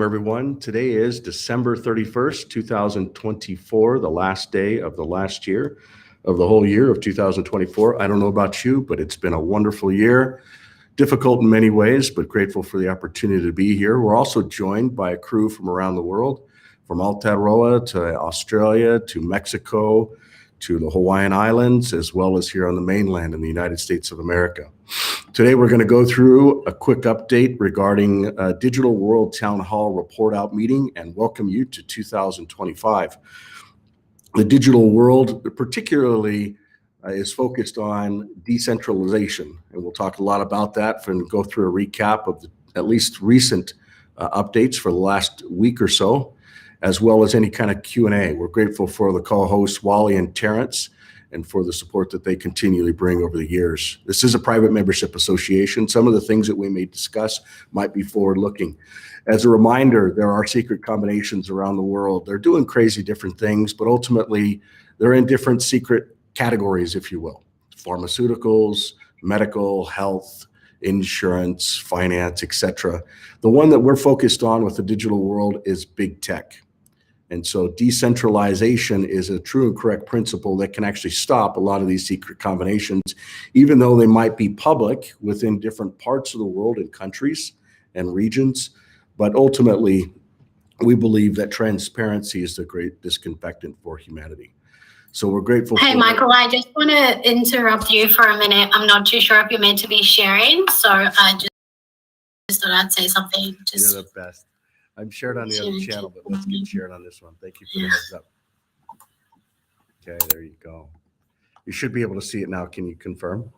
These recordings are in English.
Everyone. Today is December 31st, 2024, the last day of the last year of the whole year of 2024. I don't know about you, but it's been a wonderful year. Difficult in many ways, but grateful for the opportunity to be here. We're also joined by a crew from around the world, from Aotearoa to Australia to Mexico to the Hawaiian Islands, as well as here on the mainland in the United States of America. Today, we're going to go through a quick update regarding Digital World Town Hall Report Out meeting and welcome you to 2025. The digital world particularly is focused on decentralization, and we'll talk a lot about that and go through a recap of at least recent updates for the last week or so, as well as any kind of Q&A. We're grateful for the co-hosts Wally and Terrence and for the support that they continually bring over the years. This is a private membership association. Some of the things that we may discuss might be forward-looking. As a reminder, there are secret combinations around the world. They're doing crazy different things, but ultimately they're in different secret categories, if you will. Pharmaceuticals, medical, health, insurance, finance, etc. The one that we're focused on with the digital world is big tech. And so decentralization is a true and correct principle that can actually stop a lot of these secret combinations, even though they might be public within different parts of the world and countries and regions. But ultimately, we believe that transparency is the great disinfectant for humanity. So we're grateful. Hey, Michael, I just want to interrupt you for a minute. I'm not too sure if you're meant to be sharing, so I just thought I'd say something. You're the best. I'm shared on the other channel, but let's get shared on this one. Thank you for the heads up. Okay, there you go. You should be able to see it now. Can you confirm?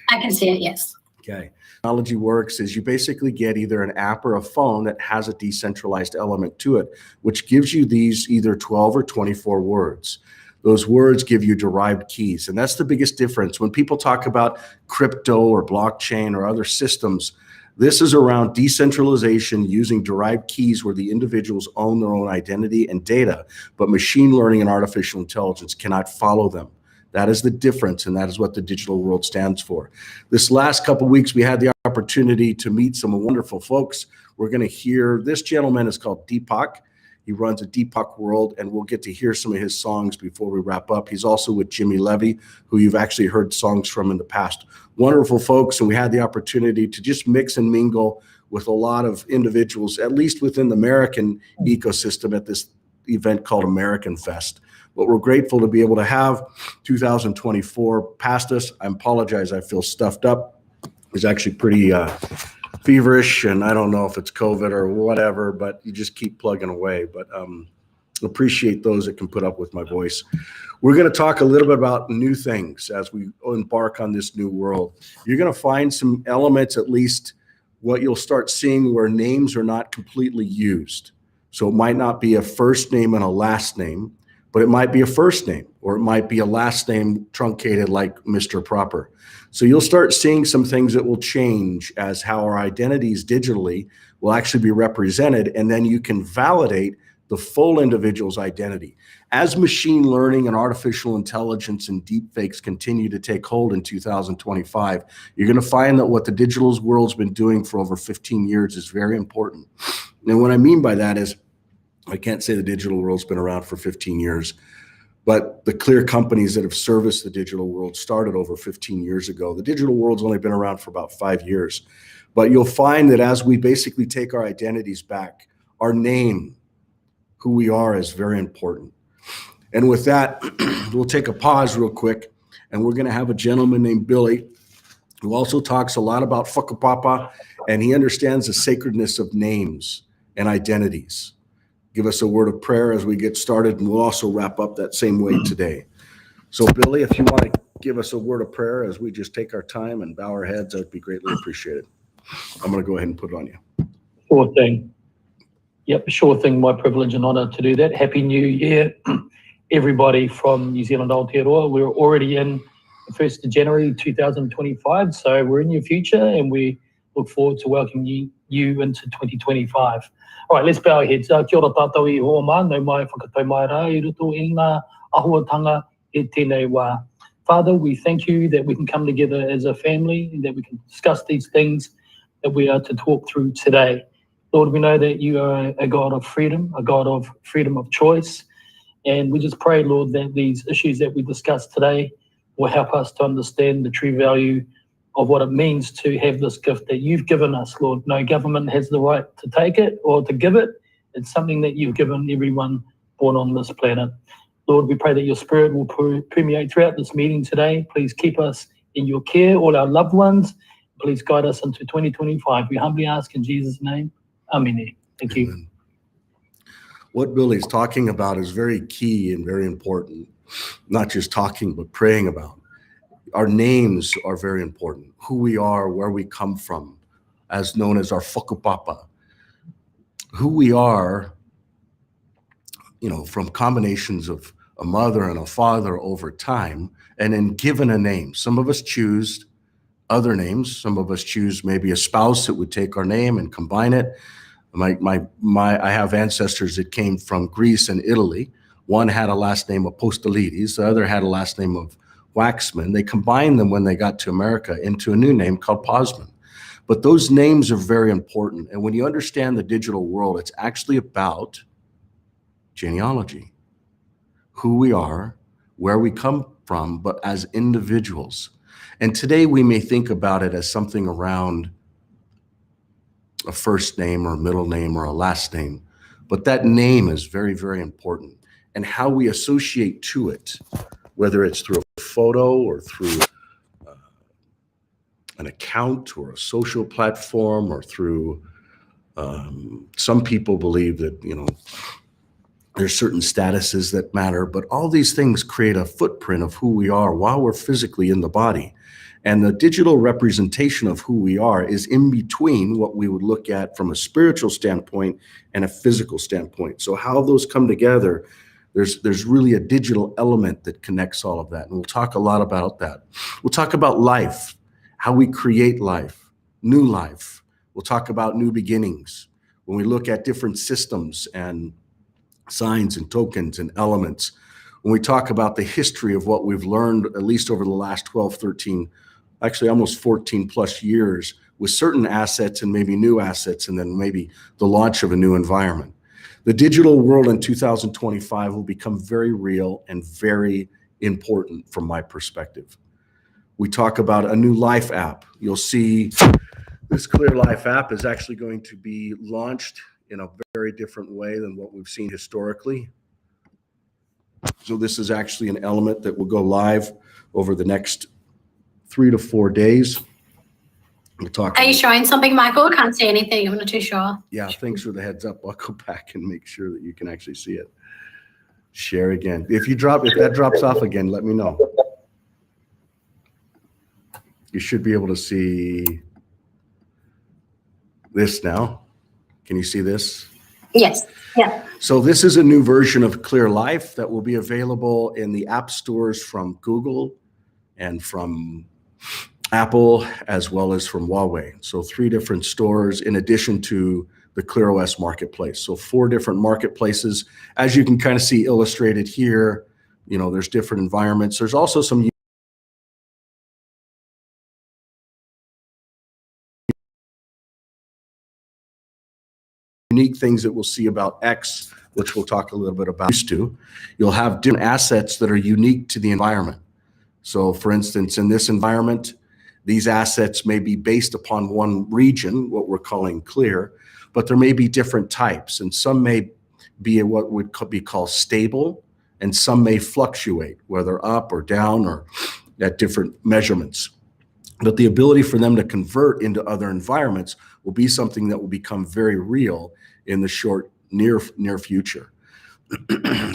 I can see it, yes. Okay. Technology works is you basically get either an app or a phone that has a decentralized element to it, which gives you these either 12 or 24 words. Those words give you derived keys. And that's the biggest difference. When people talk about crypto or blockchain or other systems, this is around decentralization using derived keys where the individuals own their own identity and data, but machine learning and artificial intelligence cannot follow them. That is the difference, and that is what the digital world stands for. This last couple of weeks, we had the opportunity to meet some wonderful folks. We're going to hear, this gentleman is called Deepak. He runs a Deepak World, and we'll get to hear some of his songs before we wrap up. He's also with Jimmy Levy, who you've actually heard songs from in the past. Wonderful folks, and we had the opportunity to just mix and mingle with a lot of individuals, at least within the American ecosystem at this event called American Fest. But we're grateful to be able to have 2024 past us. I apologize, I feel stuffed up. It's actually pretty feverish, and I don't know if it's COVID or whatever, but you just keep plugging away. But appreciate those that can put up with my voice. We're going to talk a little bit about new things as we embark on this new world. You're going to find some elements, at least what you'll start seeing, where names are not completely used. So it might not be a first name and a last name, but it might be a first name, or it might be a last name truncated like Mr. Proper. So you'll start seeing some things that will change as how our identities digitally will actually be represented, and then you can validate the full individual's identity. As machine learning and artificial intelligence and deepfakes continue to take hold in 2025, you're going to find that what the digital world's been doing for over 15 years is very important. And what I mean by that is, I can't say the digital world's been around for 15 years, but the clear companies that have serviced the digital world started over 15 years ago. The digital world's only been around for about 5 years. But you'll find that as we basically take our identities back, our name, who we are, is very important. And with that, we'll take a pause real quick, and we're going to have a gentleman named Billy who also talks a lot about whakapapa, and he understands the sacredness of names and identities. Give us a word of prayer as we get started, and we'll also wrap up that same way today. So, Billy, if you want to give us a word of prayer as we just take our time and bow our heads, that'd be greatly appreciated. I'm going to go ahead and put it on you. Sure thing. Yep, sure thing. My privilege and honor to do that. Happy New Year, everybody from New Zealand Aotearoa. We're already in the 1st of January 2025, so we're in your future, and we look forward to welcoming you into 2025. All right, let's bow our heads. Kia ora tātou I hoa mā, nau mai whakatau mai rā, I roto I ngā ahuatanga e tēnei wā. Father, we thank you that we can come together as a family and that we can discuss these things that we are to talk through today. Lord, we know that you are a God of freedom of choice. And we just pray, Lord, that these issues that we discussed today will help us to understand the true value of what it means to have this gift that you've given us, Lord. No government has the right to take it or to give it. It's something that you've given everyone born on this planet. Lord, we pray that your spirit will permeate throughout this meeting today. Please keep us in your care, all our loved ones. Please guide us into 2025. We humbly ask in Jesus' name. Amen. Thank you. Amen. What Billy's talking about is very key and very important. Not just talking, but praying about. Our names are very important. Who we are, where we come from, as known as our whakapapa. Who we are, from combinations of a mother and a father over time, and then given a name. Some of us choose other names. Some of us choose maybe a spouse that would take our name and combine it. I have ancestors that came from Greece and Italy. One had a last name of Apostolides. The other had a last name of Waxman. They combined them when they got to America into a new name called Posman. But those names are very important. And when you understand the digital world, it's actually about genealogy, who we are, where we come from, but as individuals. And today we may think about it as something around a first name or a middle name or a last name, but that name is very, very important. And how we associate to it, whether it's through a photo or through an account or a social platform or through, some people believe that, there's certain statuses that matter, but all these things create a footprint of who we are while we're physically in the body. And the digital representation of who we are is in between what we would look at from a spiritual standpoint and a physical standpoint. So how those come together, there's really a digital element that connects all of that. And we'll talk a lot about that. We'll talk about life, how we create life, new life. We'll talk about new beginnings. When we look at different systems and signs and tokens and elements, when we talk about the history of what we've learned, at least over the last 12, 13, actually almost 14 plus years with certain assets and maybe new assets, and then maybe the launch of a new environment. The digital world in 2025 will become very real and very important from my perspective. We talk about a new Life app. You'll see this Clear Life app is actually going to be launched in a very different way than what we've seen historically. So this is actually an element that will go live over the next 3 to 4 days. We'll talk. Are you showing something, Michael? I can't see anything. I'm not too sure. Yeah, thanks for the heads up. I'll go back and make sure that you can actually see it. Share again. If that drops off again, let me know. You should be able to see this now. Can you see this? Yes. Yeah. So this is a new version of Clear Life that will be available in the app stores from Google and from Apple, as well as from Huawei. So 3 different stores in addition to the ClearOS marketplace. So 4 different marketplaces. As you can kind of see illustrated here, there's different environments. There's also some unique things that we'll see about X, which we'll talk a little bit about. You'll have different assets that are unique to the environment. So for instance, in this environment, these assets may be based upon one region, what we're calling clear, but there may be different types, and some may be what would be called stable, and some may fluctuate, whether up or down or at different measurements. But the ability for them to convert into other environments will be something that will become very real in the near future.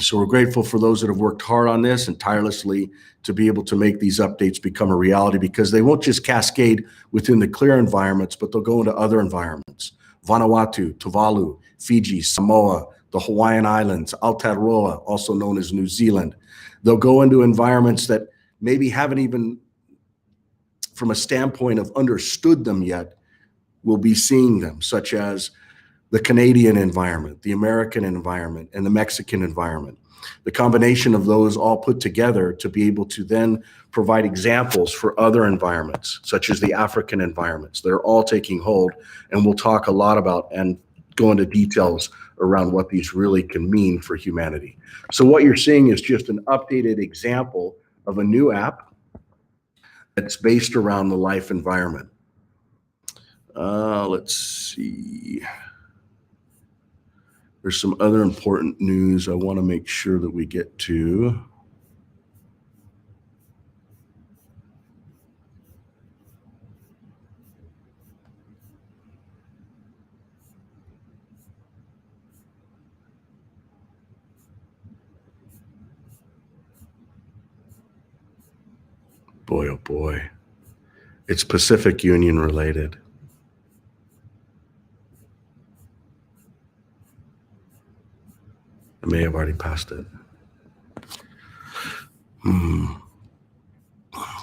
So we're grateful for those that have worked hard on this and tirelessly to be able to make these updates become a reality, because they won't just cascade within the clear environments, but they'll go into other environments. Vanuatu, Tuvalu, Fiji, Samoa, the Hawaiian Islands, Aotearoa, also known as New Zealand. They'll go into environments that maybe haven't even, from a standpoint of understood them yet, we'll be seeing them, such as the Canadian environment, the American environment, and the Mexican environment. The combination of those all put together to be able to then provide examples for other environments, such as the African environments. They're all taking hold, and we'll talk a lot about and go into details around what these really can mean for humanity. So what you're seeing is just an updated example of a new app that's based around the life environment. Let's see. There's some other important news I want to make sure that we get to. Boy, oh boy. It's Pacific Union related. I may have already passed it.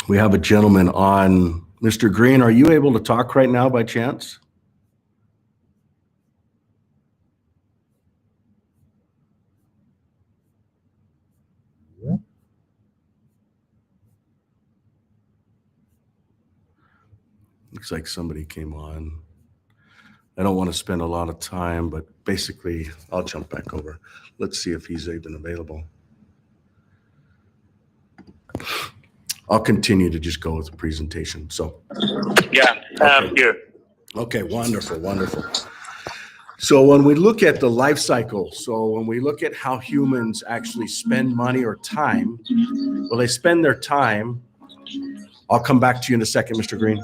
We have a gentleman on. Mr. Green, are you able to talk right now by chance? Looks like somebody came on. I don't want to spend a lot of time, but basically, I'll jump back over. Let's see if he's even available. I'll continue to just go with the presentation. So, yeah, okay. Here. Okay, wonderful, wonderful. So when we look at the life cycle, so when we look at how humans actually spend money or time, well, they spend their time. I'll come back to you in a second, Mr. Green.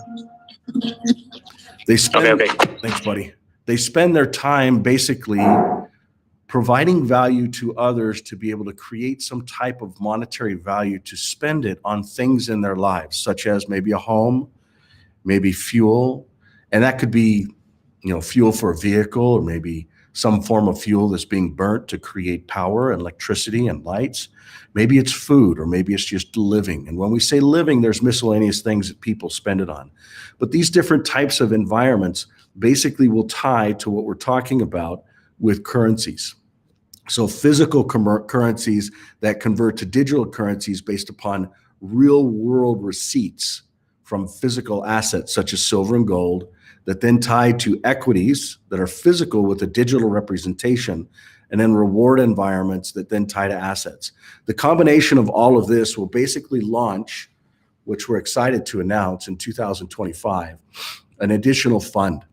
They spend, Okay. Thanks, buddy. They spend their time basically providing value to others to be able to create some type of monetary value to spend it on things in their lives, such as maybe a home, maybe fuel, and that could be, fuel for a vehicle, or maybe some form of fuel that's being burnt to create power and electricity and lights. Maybe it's food, or maybe it's just living. And when we say living, there's miscellaneous things that people spend it on. But these different types of environments basically will tie to what we're talking about with currencies. So physical currencies that convert to digital currencies based upon real world receipts from physical assets such as silver and gold, that then tie to equities that are physical with a digital representation, and then reward environments that then tie to assets. The combination of all of this will basically launch, which we're excited to announce in 2025, an additional fund.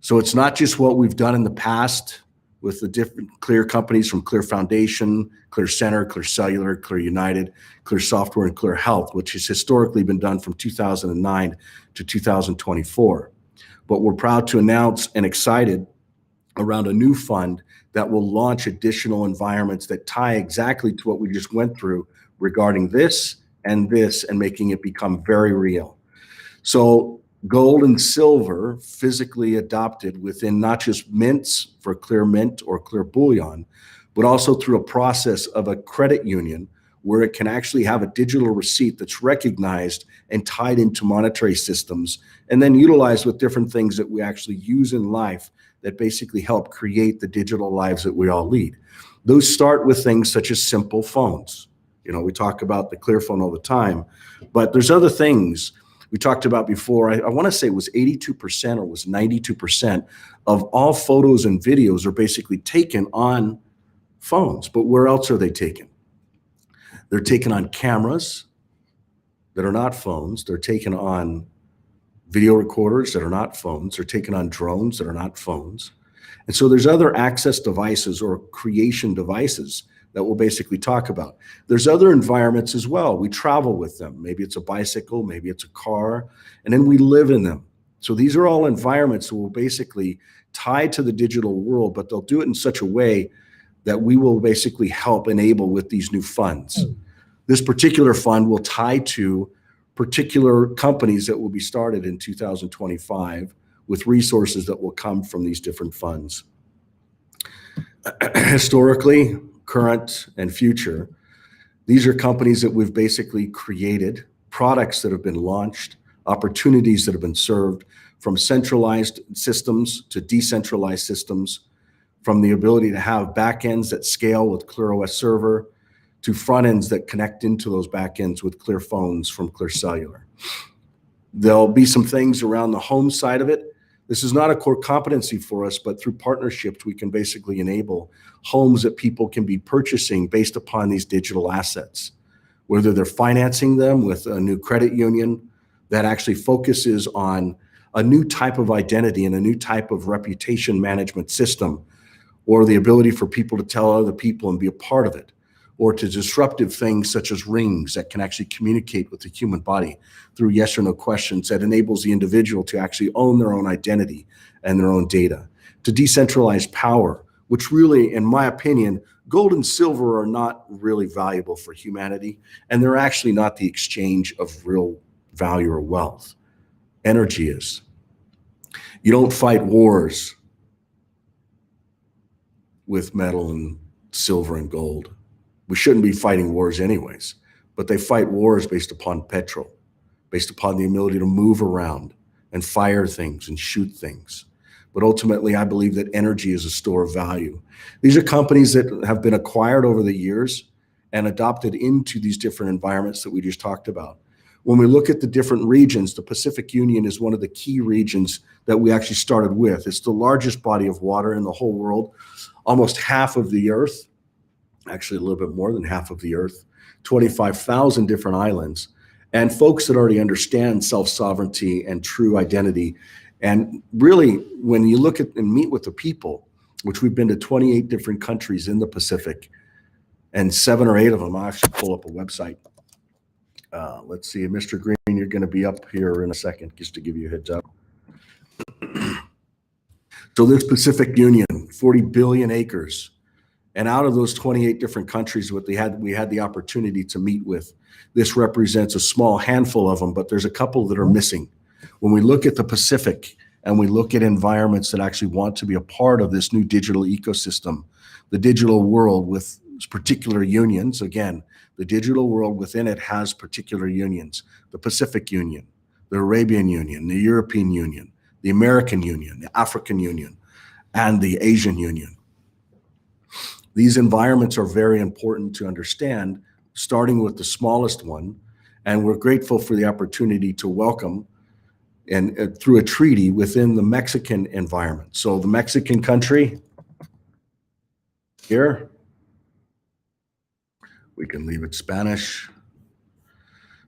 So it's not just what we've done in the past with the different Clear companies from Clear Foundation, Clear Center, Clear Cellular, Clear United, Clear Software, and Clear Health, which has historically been done from 2009 to 2024. But we're proud to announce and excited around a new fund that will launch additional environments that tie exactly to what we just went through regarding this and making it become very real. So gold and silver physically adopted within not just mints for Clear Mint or Clear Bullion, but also through a process of a credit union where it can actually have a digital receipt that's recognized and tied into monetary systems, and then utilized with different things that we actually use in life that basically help create the digital lives that we all lead. Those start with things such as simple phones. We talk about the Clear phone all the time, but there's other things we talked about before. I want to say it was 82% or was 92% of all photos and videos are basically taken on phones. But where else are they taken? They're taken on cameras that are not phones. They're taken on video recorders that are not phones. They're taken on drones that are not phones. And so there's other access devices or creation devices that we'll basically talk about. There's other environments as well. We travel with them. Maybe it's a bicycle, maybe it's a car, and then we live in them. So these are all environments that will basically tie to the digital world, but they'll do it in such a way that we will basically help enable with these new funds. This particular fund will tie to particular companies that will be started in 2025 with resources that will come from these different funds. Historically, current, and future, these are companies that we've basically created, products that have been launched, opportunities that have been served, from centralized systems to decentralized systems, from the ability to have backends that scale with ClearOS Server to front ends that connect into those backends with Clear phones from Clear Cellular. There'll be some things around the home side of it. This is not a core competency for us, but through partnerships, we can basically enable homes that people can be purchasing based upon these digital assets, whether they're financing them with a new credit union that actually focuses on a new type of identity and a new type of reputation management system, or the ability for people to tell other people and be a part of it, or to disruptive things such as rings that can actually communicate with the human body through yes or no questions that enables the individual to actually own their own identity and their own data, to decentralized power, which really, in my opinion, gold and silver are not really valuable for humanity, and they're actually not the exchange of real value or wealth. Energy is. You don't fight wars with metal and silver and gold. We shouldn't be fighting wars anyways, but they fight wars based upon petrol, based upon the ability to move around and fire things and shoot things. But ultimately, I believe that energy is a store of value. These are companies that have been acquired over the years and adopted into these different environments that we just talked about. When we look at the different regions, the Pacific Union is one of the key regions that we actually started with. It's the largest body of water in the whole world, almost half of the earth, actually a little bit more than half of the earth, 25,000 different islands, and folks that already understand self-sovereignty and true identity. And really, when you look at and meet with the people, which we've been to 28 different countries in the Pacific, and 7 or 8 of them, I'll actually pull up a website. Let's see, Mr. Green, you're going to be up here in a second, just to give you a heads up. So this Pacific Union, 40 billion acres. And out of those 28 different countries we had the opportunity to meet with, this represents a small handful of them, but there's a couple that are missing. When we look at the Pacific and we look at environments that actually want to be a part of this new digital ecosystem, the digital world with particular unions, again, the digital world within it has particular unions, the Pacific Union, the Arabian Union, the European Union, the American Union, the African Union, and the Asian Union. These environments are very important to understand, starting with the smallest one, and we're grateful for the opportunity to welcome and through a treaty within the Mexican environment. So the Mexican country here, we can leave it Spanish.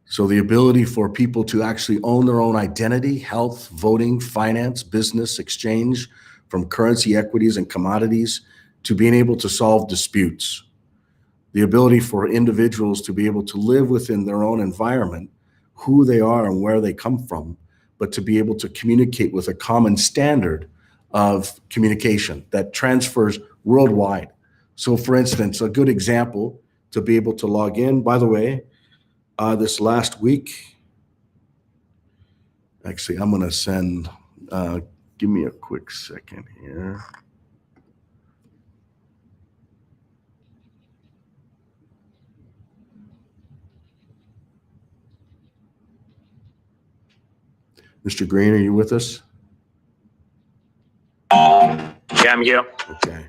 So the ability for people to actually own their own identity, health, voting, finance, business, exchange, from currency, equities, and commodities, to being able to solve disputes. The ability for individuals to be able to live within their own environment, who they are and where they come from, but to be able to communicate with a common standard of communication that transfers worldwide. So for instance, a good example to be able to log in, by the way, this last week, actually, I'm gonna send, give me a quick second here. Mr. Green, are you with us? Yeah, I'm here. Okay.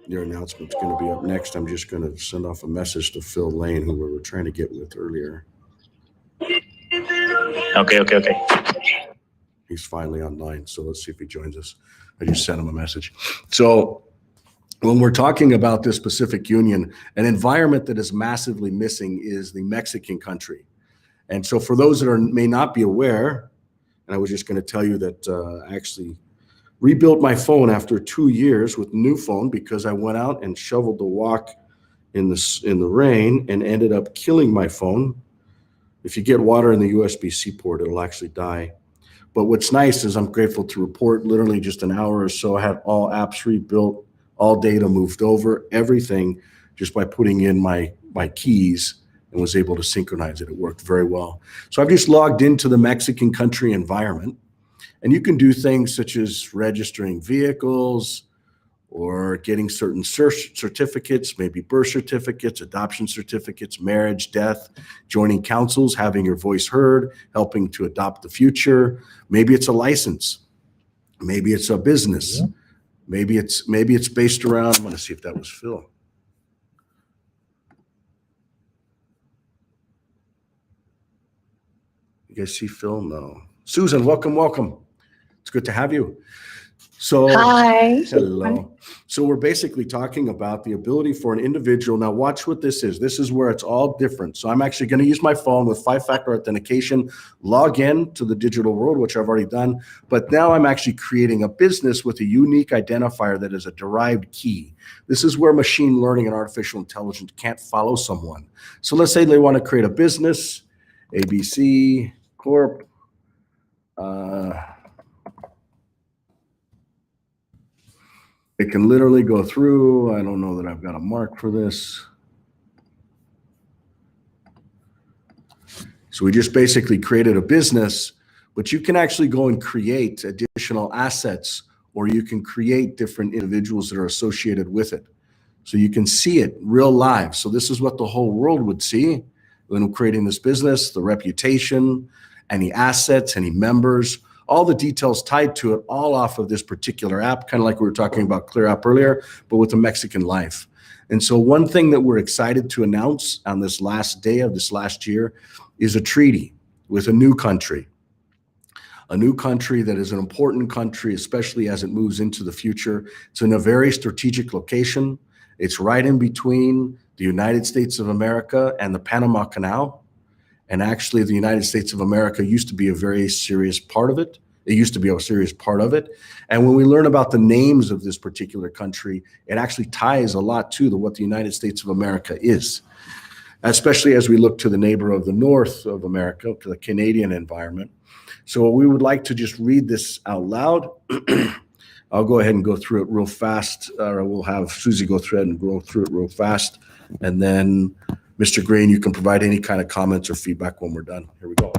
Your announcement's going to be up next. I'm just going to send off a message to Phil Lane, who we were trying to get with earlier. Okay. He's finally online, so let's see if he joins us. I just sent him a message. So when we're talking about this Pacific Union, an environment that is massively missing is the Mexican country. And so for those that may not be aware, and I was just going to tell you that I actually rebuilt my phone after 2 years with a new phone because I went out and shoveled the walk in the rain and ended up killing my phone. If you get water in the USB-C port, it'll actually die. But what's nice is I'm grateful to report literally just an hour or so, I had all apps rebuilt, all data moved over, everything just by putting in my keys, and was able to synchronize it. It worked very well. So I've just logged into the Mexican country environment, and you can do things such as registering vehicles or getting certain certificates, maybe birth certificates, adoption certificates, marriage, death, joining councils, having your voice heard, helping to adopt the future. Maybe it's a license. Maybe it's a business. Yeah. Maybe it's based around, I'm going to see if that was Phil. You guys see Phil? No. Susan, welcome. It's good to have you. So, Hi. hello. So we're basically talking about the ability for an individual. Now watch what this is. This is where it's all different. So I'm actually going to use my phone with 5-factor authentication, log in to the digital world, which I've already done. But now I'm actually creating a business with a unique identifier that is a derived key. This is where machine learning and artificial intelligence can't follow someone. So let's say they want to create a business, ABC Corp. It can literally go through. I don't know that I've got a mark for this. So we just basically created a business, but you can actually go and create additional assets, or you can create different individuals that are associated with it. So you can see it real live. So this is what the whole world would see when creating this business, the reputation, any assets, any members, all the details tied to it, all off of this particular app, kind of like we were talking about ClearApp earlier, but with the Mexican life. And so one thing that we're excited to announce on this last day of this last year is a treaty with a new country that is an important country, especially as it moves into the future. It's in a very strategic location. It's right in between the United States of America and the Panama Canal. And actually, the United States of America used to be a very serious part of it. It used to be a serious part of it. And when we learn about the names of this particular country, it actually ties a lot to what the United States of America is, especially as we look to the neighbor of the north of America, to the Canadian environment. So we would like to just read this out loud. I'll go ahead and go through it real fast, or we'll have Susie go through it and go through it real fast. And then Mr. Green, you can provide any kind of comments or feedback when we're done. Here we go.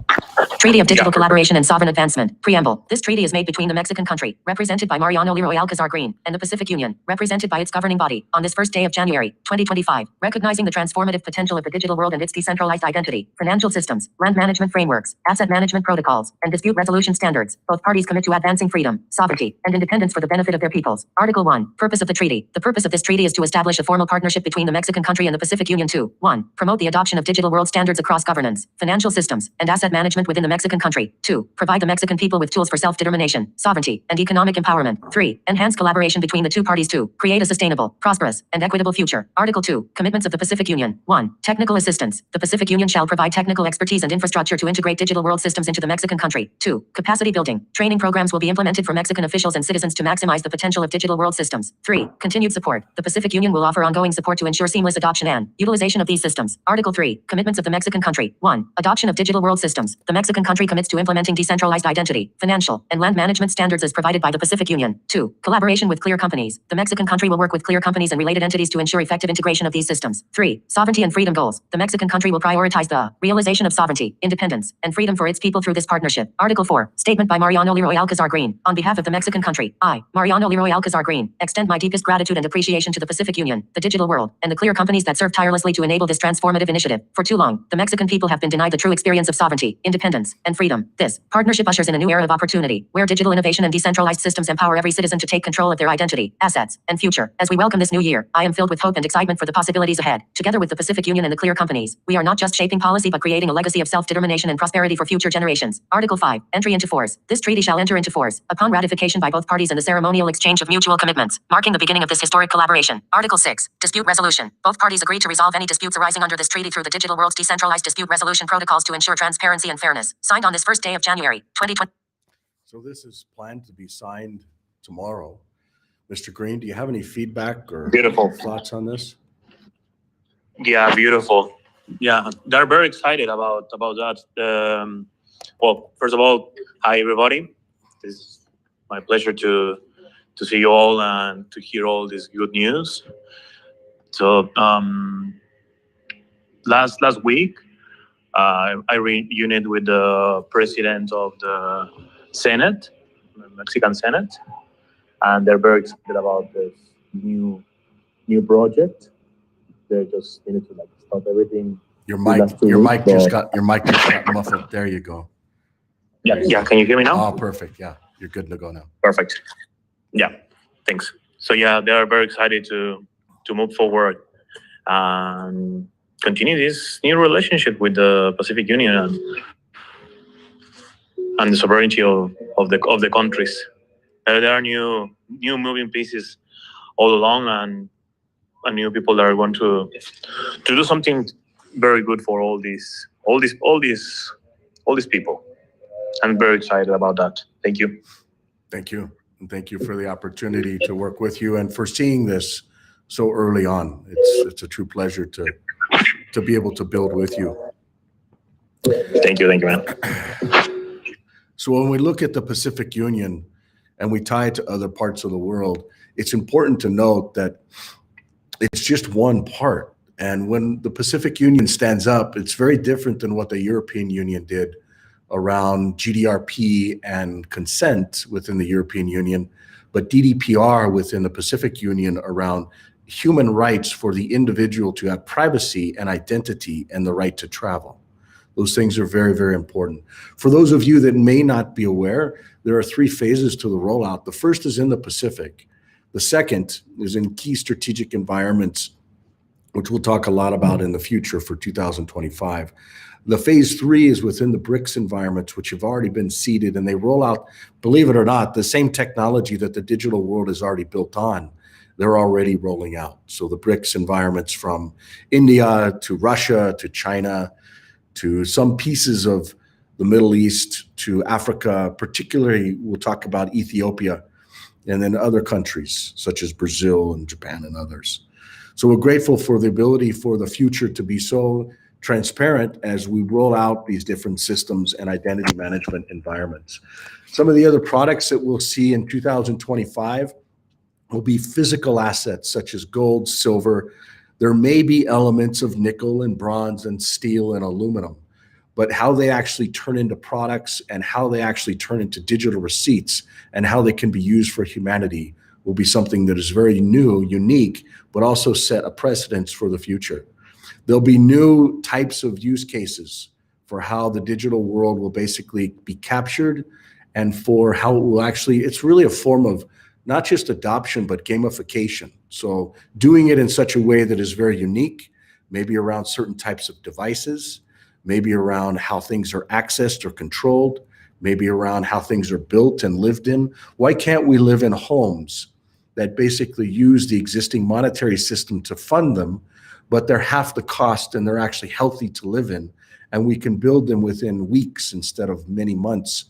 Treaty of Digital Collaboration and Sovereign Advancement. Preamble. This treaty is made between the Mexican country, represented by Mariano Leroy Alcazar Green, and the Pacific Union, represented by its governing body, on this first day of January, 2025, recognizing the transformative potential of the digital world and its decentralized identity, financial systems, land management frameworks, asset management protocols, and dispute resolution standards. Both parties commit to advancing freedom, sovereignty, and independence for the benefit of their peoples. Article 1. Purpose of the treaty. The purpose of this treaty is to establish a formal partnership between the Mexican country and the Pacific Union. 2. 1. Promote the adoption of digital world standards across governance, financial systems, and asset management within the Mexican country. 2. Provide the Mexican people with tools for self-determination, sovereignty, and economic empowerment. 3. Enhance collaboration between the two parties. 2. Create a sustainable, prosperous, and equitable future. Article 2. Commitments of the Pacific Union. 1. Technical assistance. The Pacific Union shall provide technical expertise and infrastructure to integrate digital world systems into the Mexican country. 2. Capacity building. Training programs will be implemented for Mexican officials and citizens to maximize the potential of digital world systems. 3. Continued support. The Pacific Union will offer ongoing support to ensure seamless adoption and utilization of these systems. Article 3. Commitments of the Mexican country. 1. Adoption of digital world systems. The Mexican country commits to implementing decentralized identity, financial, and land management standards as provided by the Pacific Union. 2. Collaboration with clear companies. The Mexican country will work with clear companies and related entities to ensure effective integration of these systems. 3. Sovereignty and freedom goals. The Mexican country will prioritize the realization of sovereignty, independence, and freedom for its people through this partnership. Article 4. Statement by Mariano Leroy Alcazar Green. On behalf of the Mexican country, I, Mariano Leroy Alcazar Green, extend my deepest gratitude and appreciation to the Pacific Union, the digital world, and the clear companies that serve tirelessly to enable this transformative initiative. For too long, the Mexican people have been denied the true experience of sovereignty, independence, and freedom. This partnership ushers in a new era of opportunity, where digital innovation and decentralized systems empower every citizen to take control of their identity, assets, and future. As we welcome this new year, I am filled with hope and excitement for the possibilities ahead. Together with the Pacific Union and the clear companies, we are not just shaping policy but creating a legacy of self-determination and prosperity for future generations. Article 5. Entry into force. This treaty shall enter into force upon ratification by both parties and the ceremonial exchange of mutual commitments, marking the beginning of this historic collaboration. Article 6. Dispute resolution. Both parties agree to resolve any disputes arising under this treaty through the digital world's decentralized dispute resolution protocols to ensure transparency and fairness. Signed on this first day of January, 2020. So this is planned to be signed tomorrow. Mr. Green, do you have any feedback or Beautiful. thoughts on this? Yeah, beautiful. Yeah, they're very excited about that. Well, first of all, hi everybody. It's my pleasure to see you all and to hear all this good news. So last week, I reunited with the president of the Senate, the Mexican Senate, and they're very excited about this new project. They just needed to stop everything. Your mic just got muffled. There you go. Yeah. Can you hear me now? Oh, perfect. Yeah, you're good to go now. Perfect. Yeah. Thanks. So yeah, they are very excited to move forward and continue this new relationship with the Pacific Union. and the sovereignty of the countries. There are new moving pieces all along, and new people that are going to do something very good for all these people. I'm very excited about that. Thank you. Thank you. And thank you for the opportunity to work with you and for seeing this so early on. It's a true pleasure to be able to build with you. Thank you, man. So when we look at the Pacific Union and we tie it to other parts of the world, it's important to note that it's just one part. And when the Pacific Union stands up, it's very different than what the European Union did around GDPR and consent within the European Union, but GDPR within the Pacific Union around human rights for the individual to have privacy and identity and the right to travel. Those things are very, very important. For those of you that may not be aware, there are 3 phases to the rollout. The first is in the Pacific. The second is in key strategic environments, which we'll talk a lot about in the future for 2025. The phase 3 is within the BRICS environments, which have already been seeded, and they roll out, believe it or not, the same technology that the digital world is already built on. They're already rolling out. So the BRICS environments from India to Russia to China to some pieces of the Middle East to Africa, particularly we'll talk about Ethiopia, and then other countries such as Brazil and Japan and others. So we're grateful for the ability for the future to be so transparent as we roll out these different systems and identity management environments. Some of the other products that we'll see in 2025 will be physical assets such as gold, silver. There may be elements of nickel and bronze and steel and aluminum, but how they actually turn into products and how they actually turn into digital receipts and how they can be used for humanity will be something that is very new, unique, but also set a precedence for the future. There'll be new types of use cases for how the digital world will basically be captured and for how it will actually, it's really a form of not just adoption, but gamification. So doing it in such a way that is very unique, maybe around certain types of devices, maybe around how things are accessed or controlled, maybe around how things are built and lived in. Why can't we live in homes that basically use the existing monetary system to fund them, but they're half the cost and they're actually healthy to live in, and we can build them within weeks instead of many months,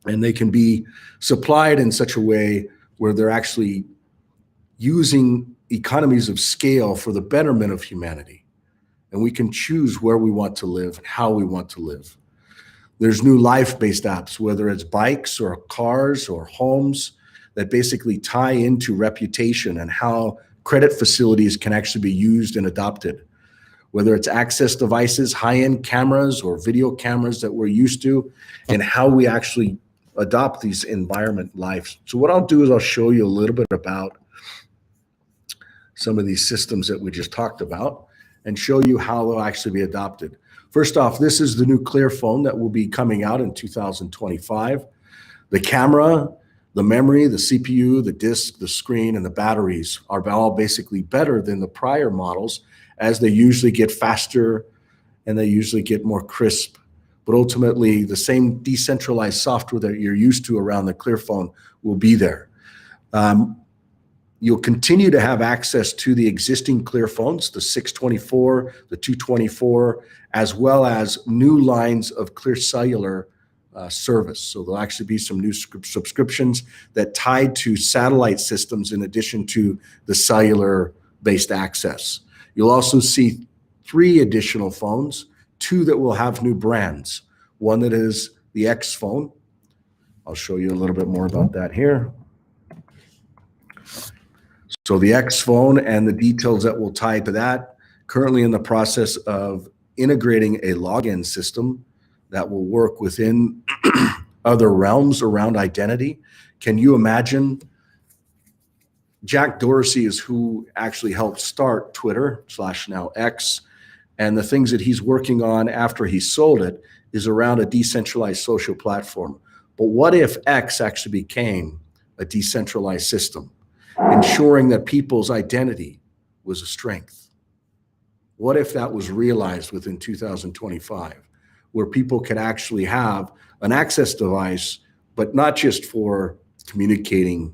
and they can be supplied in such a way where they're actually using economies of scale for the betterment of humanity, and we can choose where we want to live and how we want to live. There's new life-based apps, whether it's bikes or cars or homes, that basically tie into reputation and how credit facilities can actually be used and adopted, whether it's access devices, high-end cameras or video cameras that we're used to, and how we actually adopt these environment lives. So what I'll do is I'll show you a little bit about some of these systems that we just talked about and show you how they'll actually be adopted. First off, this is the new Clearphone that will be coming out in 2025. The camera, the memory, the CPU, the disk, the screen, and the batteries are all basically better than the prior models, as they usually get faster and they usually get more crisp. But ultimately, the same decentralized software that you're used to around the Clearphone will be there. You'll continue to have access to the existing Clearphones, the 624, the 224, as well as new lines of Clear Cellular service. So there'll actually be some new subscriptions that tied to satellite systems in addition to the cellular-based access. You'll also see 3 additional phones, 2 that will have new brands. One that is the X phone. I'll show you a little bit more about that here. So the X phone and the details that will tie to that, currently in the process of integrating a login system that will work within other realms around identity. Can you imagine? Jack Dorsey is who actually helped start Twitter / now X, and the things that he's working on after he sold it is around a decentralized social platform. But what if X actually became a decentralized system, ensuring that people's identity was a strength? What if that was realized within 2025? where people can actually have an access device, but not just for communicating,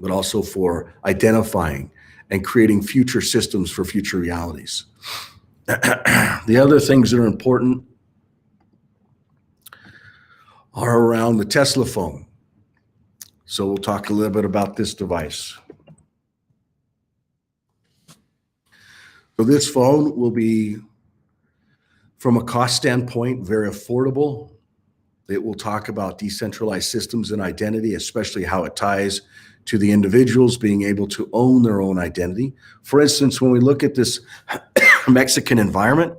but also for identifying and creating future systems for future realities. The other things that are important are around the Tesla phone. So we'll talk a little bit about this device. So this phone will be, from a cost standpoint, very affordable. It will talk about decentralized systems and identity, especially how it ties to the individuals being able to own their own identity. For instance, when we look at this Mexican environment,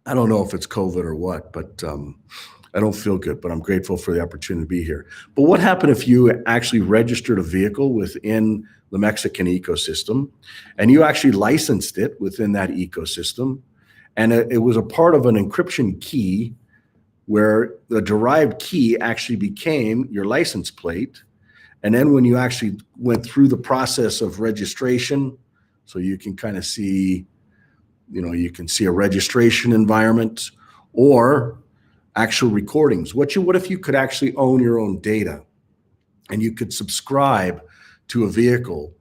I don't know if it's COVID or what, but I don't feel good, but I'm grateful for the opportunity to be here. But what happened if you actually registered a vehicle within the Mexican ecosystem and you actually licensed it within that ecosystem, and it was a part of an encryption key where the derived key actually became your license plate. And then when you actually went through the process of registration, so you can kind of see, you can see a registration environment or actual recordings. What if you could actually own your own data and you could subscribe to a vehicle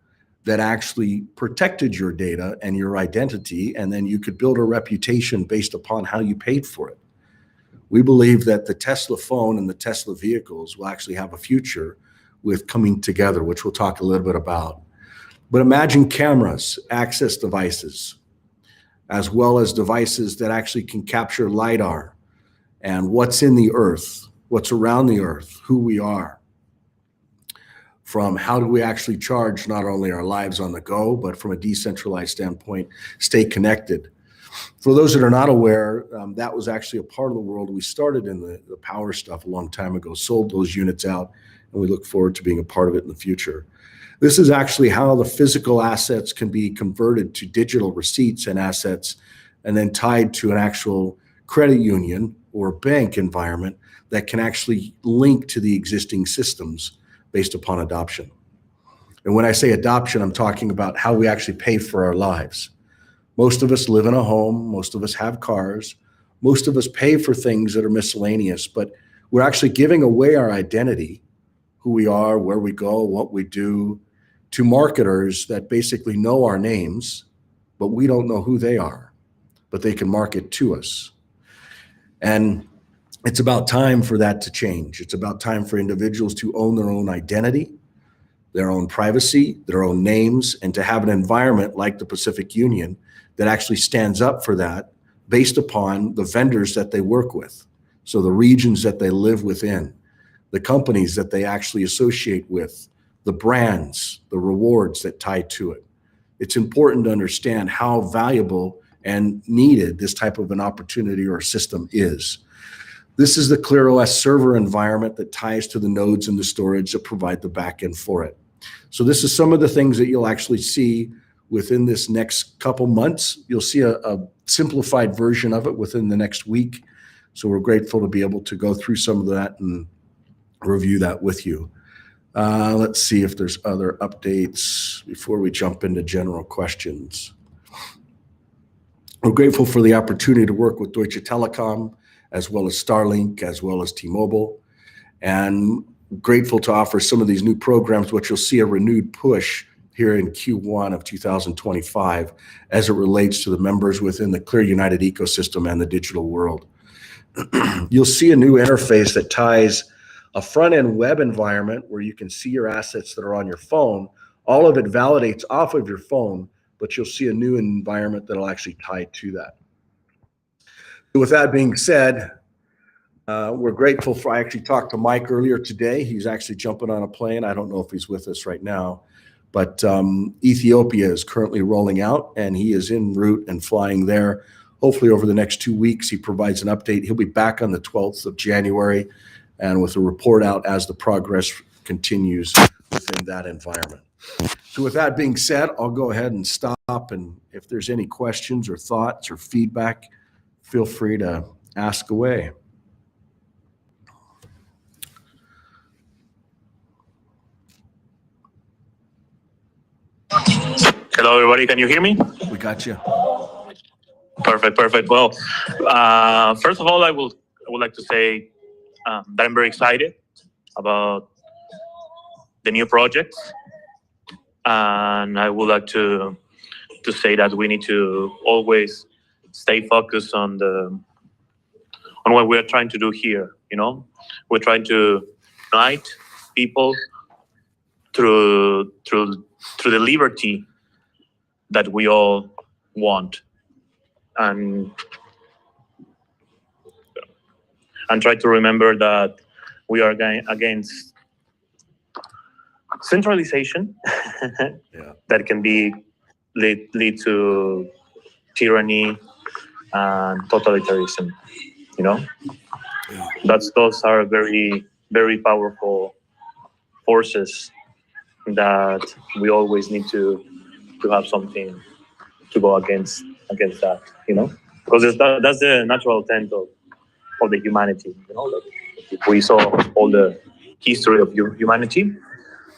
that actually protected your data and your identity, and then you could build a reputation based upon how you paid for it? We believe that the Tesla phone and the Tesla vehicles will actually have a future with coming together, which we'll talk a little bit about. But imagine cameras, access devices, as well as devices that actually can capture LiDAR and what's in the earth, what's around the earth, who we are. From how do we actually charge not only our lives on the go, but from a decentralized standpoint, stay connected. For those that are not aware, that was actually a part of the world we started in the power stuff a long time ago, sold those units out, and we look forward to being a part of it in the future. This is actually how the physical assets can be converted to digital receipts and assets, and then tied to an actual credit union or bank environment that can actually link to the existing systems based upon adoption. And when I say adoption, I'm talking about how we actually pay for our lives. Most of us live in a home. Most of us have cars. Most of us pay for things that are miscellaneous, but we're actually giving away our identity, who we are, where we go, what we do, to marketers that basically know our names, but we don't know who they are, but they can market to us. And it's about time for that to change. It's about time for individuals to own their own identity, their own privacy, their own names, and to have an environment like the Pacific Union that actually stands up for that based upon the vendors that they work with. So the regions that they live within, the companies that they actually associate with, the brands, the rewards that tie to it. It's important to understand how valuable and needed this type of an opportunity or system is. This is the ClearOS server environment that ties to the nodes and the storage that provide the backend for it. So this is some of the things that you'll actually see within this next couple months. You'll see a simplified version of it within the next week. So we're grateful to be able to go through some of that and review that with you. Let's see if there's other updates before we jump into general questions. We're grateful for the opportunity to work with Deutsche Telekom, as well as Starlink, as well as T-Mobile, and grateful to offer some of these new programs, which you'll see a renewed push here in Q1 of 2025 as it relates to the members within the Clear United ecosystem and the digital world. You'll see a new interface that ties a front-end web environment where you can see your assets that are on your phone. All of it validates off of your phone, but you'll see a new environment that'll actually tie to that. With that being said, we're grateful for, I actually talked to Mike earlier today. He's actually jumping on a plane. I don't know if he's with us right now, but Ethiopia is currently rolling out and he is en route and flying there. Hopefully over the next 2 weeks, he provides an update. He'll be back on the 12th of January and with a report out as the progress continues within that environment. So with that being said, I'll go ahead and stop. And if there's any questions or thoughts or feedback, feel free to ask away. Hello, everybody. Can you hear me? We got you. Perfect. Well, first of all, I would like to say that I'm very excited about the new projects, and I would like to say that we need to always stay focused on what we're trying to do here. You know, we're trying to unite people through the liberty that we all want, and try to remember that we are against centralization that can lead to tyranny and totalitarianism. You know, those are very, very powerful forces that we always need to have something to go against that. You know, because that's the natural intent of the humanity. You know, like if we saw all the history of humanity,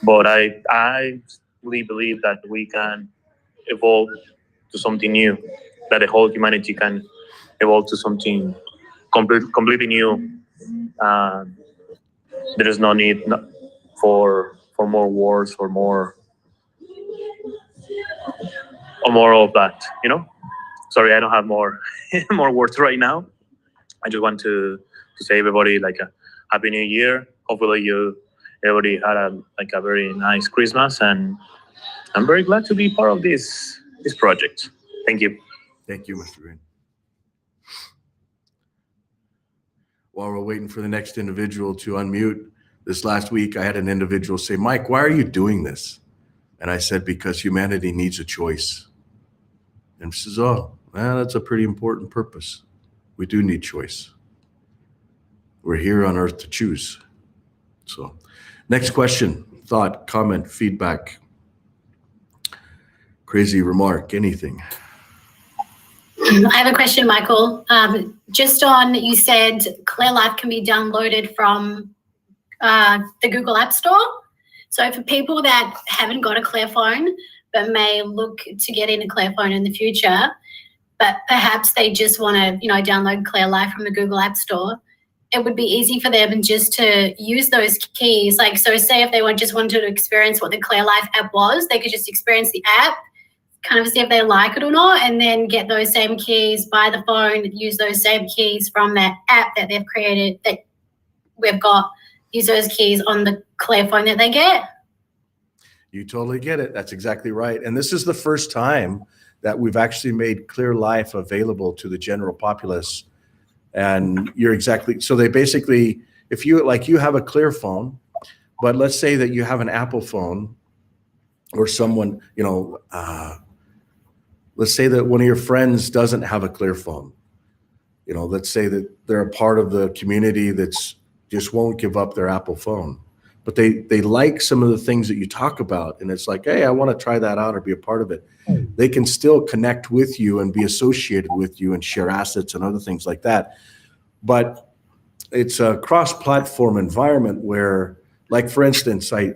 but I really believe that we can evolve to something new, that the whole humanity can evolve to something completely new. There is no need for more wars or more of that. You know. Sorry, I don't have more more words right now. I just want to say everybody like a happy new year. Hopefully everybody had a very nice Christmas, and I'm very glad to be part of this project. Thank you. Thank you, Mr. Green. While we're waiting for the next individual to unmute, this last week I had an individual say, "Mike, why are you doing this?" And I said, "Because humanity needs a choice." And he says, "Oh, well, that's a pretty important purpose. We do need choice. We're here on earth to choose." So, next question, thought, comment, feedback, crazy remark, anything. I have a question, Michael. Just on, you said ClearLife can be downloaded from the Google App Store. So for people that haven't got a ClearPhone but may look to get in a ClearPhone in the future, but perhaps they just want to, download ClearLife from the Google App Store, it would be easy for them just to use those keys. Like, so say if they just wanted to experience what the ClearLife app was, they could just experience the app, kind of see if they like it or not, and then get those same keys by the phone, use those same keys from that app that they've created, that we've got, use those keys on the ClearPhone that they get. You totally get it. That's exactly right. And this is the first time that we've actually made ClearLife available to the general populace. And you're exactly, so they basically, if you have a ClearPhone, but let's say that you have an Apple phone, or someone, let's say that one of your friends doesn't have a ClearPhone. Let's say that they're a part of the community that's just won't give up their Apple phone, but they like some of the things that you talk about. And it's like, hey, I want to try that out or be a part of it. They can still connect with you and be associated with you and share assets and other things like that. But it's a cross-platform environment where, like, for instance, I've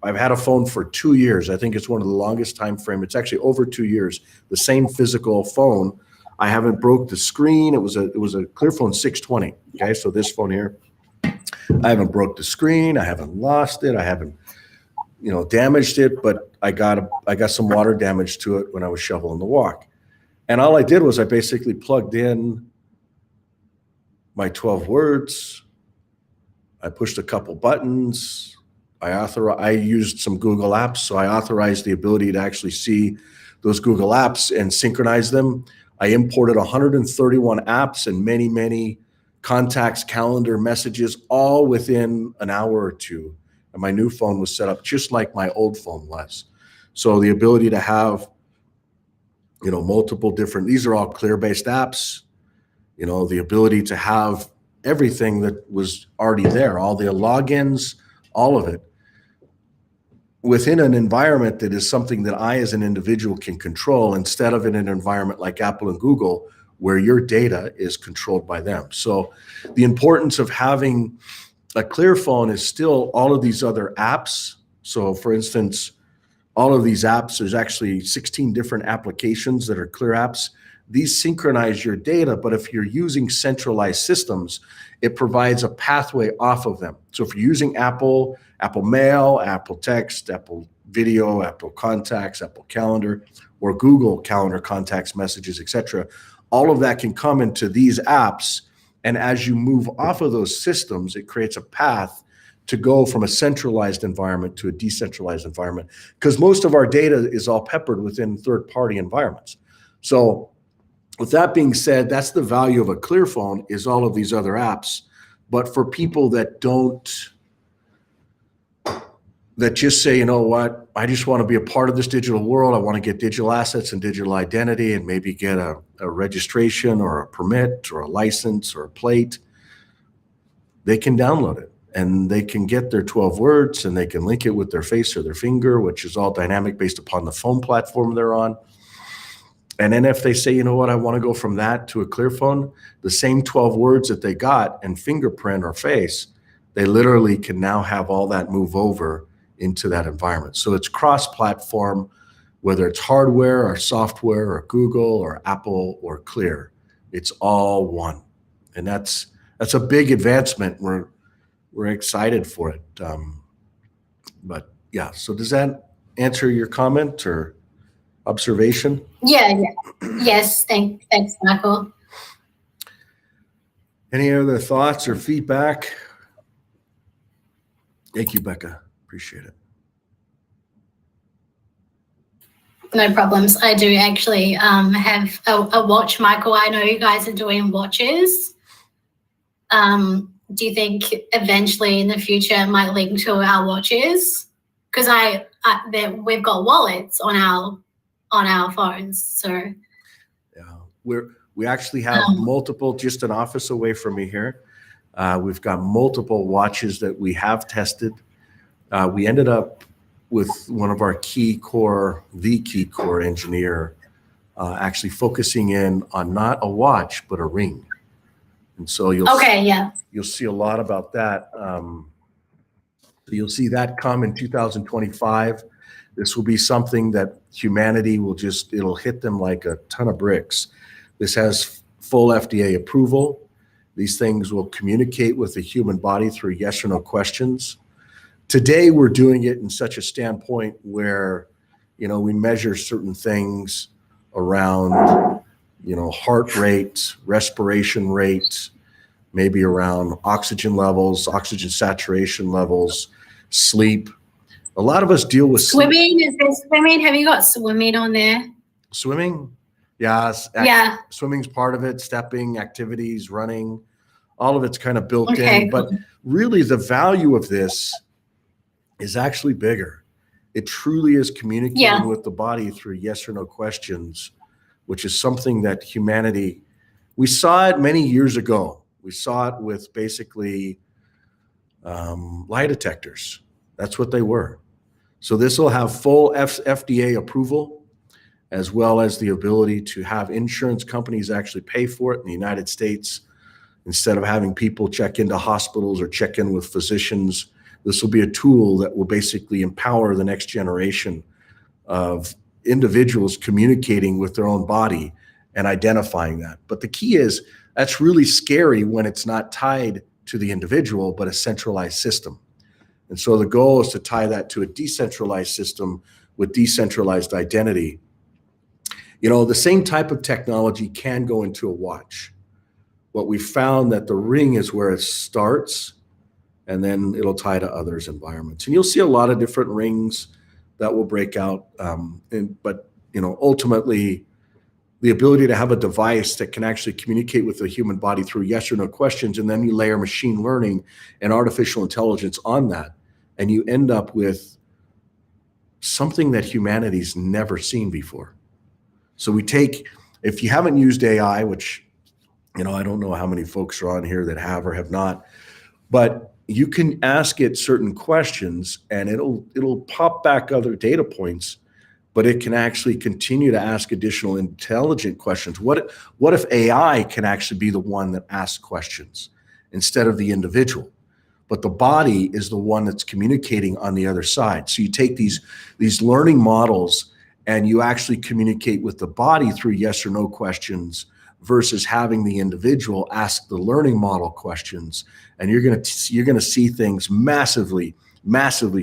had a phone for 2 years. I think it's one of the longest time frame. It's actually over 2 years, the same physical phone. I haven't broke the screen. It was a ClearPhone 620. Okay, so this phone here, I haven't broke the screen. I haven't lost it. I haven't, damaged it, but I got some water damage to it when I was shoveling the walk. And all I did was I basically plugged in my 12 words. I pushed a couple buttons. I used some Google apps, so I authorized the ability to actually see those Google apps and synchronize them. I imported 131 apps and many, many contacts, calendar, messages, all within an hour or two. And my new phone was set up just like my old phone was. So the ability to have, multiple different, these are all Clear-based apps, the ability to have everything that was already there, all the logins, all of it, within an environment that is something that I as an individual can control, instead of in an environment like Apple and Google where your data is controlled by them. So the importance of having a ClearPhone is still all of these other apps. So for instance, all of these apps, there's actually 16 different applications that are Clear apps these synchronize your data, but if you're using centralized systems, it provides a pathway off of them. So if you're using Apple Mail, Apple Text, Apple Video, Apple Contacts, Apple Calendar, or Google Calendar, Contacts, Messages, etc., all of that can come into these apps. And as you move off of those systems, it creates a path to go from a centralized environment to a decentralized environment, because most of our data is all peppered within third-party environments. So with that being said, that's the value of a ClearPhone, is all of these other apps. But for people that just say, you know what, I just want to be a part of this digital world. I want to get digital assets and digital identity and maybe get a registration or a permit or a license or a plate, they can download it and they can get their 12 words and they can link it with their face or their finger, which is all dynamic based upon the phone platform they're on. And then if they say, you know what, I want to go from that to a ClearPhone, the same 12 words that they got and fingerprint or face, they literally can now have all that move over into that environment. So it's cross-platform, whether it's hardware or software or Google or Apple or Clear, it's all one. And that's a big advancement. We're excited for it. But yeah, so does that answer your comment or observation? Yeah. Yes, thanks, Michael. Any other thoughts or feedback? Thank you, Becca. Appreciate it. No problems. I do actually have a watch, Michael. I know you guys are doing watches. Do you think eventually in the future it might link to our watches? Because we've got wallets on our phones. So yeah, we actually have multiple, just an office away from me here. We've got multiple watches that we have tested. We ended up with one of our key core engineer, actually focusing in on not a watch, but a ring. And so you'll see a lot about that. You'll see that come in 2025. This will be something that humanity will it'll hit them like a ton of bricks. This has full FDA approval. These things will communicate with the human body through yes or no questions. Today, we're doing it in such a standpoint where, we measure certain things around, heart rate, respiration rate, maybe around oxygen levels, oxygen saturation levels, sleep. A lot of us deal with swimming. Is there swimming? Have you got swimming on there? Swimming? Yes. Yeah. Swimming's part of it. Stepping, activities, running, all of it's kind of built in. But really the value of this is actually bigger. It truly is communicating with the body through yes or no questions, which is something that humanity, we saw it many years ago. We saw it with basically lie detectors. That's what they were. So this will have full FDA approval, as well as the ability to have insurance companies actually pay for it in the United States. Instead of having people check into hospitals or check in with physicians, this will be a tool that will basically empower the next generation of individuals communicating with their own body and identifying that. But the key is, that's really scary when it's not tied to the individual, but a centralized system. And so the goal is to tie that to a decentralized system with decentralized identity. The same type of technology can go into a watch. What we found that the ring is where it starts, and then it'll tie to others' environments. And you'll see a lot of different rings that will break out. But ultimately, the ability to have a device that can actually communicate with the human body through yes or no questions, and then you layer machine learning and artificial intelligence on that, and you end up with something that humanity's never seen before. So if you haven't used AI, which, I don't know how many folks are on here that have or have not, but you can ask it certain questions and it'll pop back other data points, but it can actually continue to ask additional intelligent questions. What if AI can actually be the one that asks questions instead of the individual? But the body is the one that's communicating on the other side. So you take these learning models and you actually communicate with the body through yes or no questions versus having the individual ask the learning model questions. And you're going to see things massively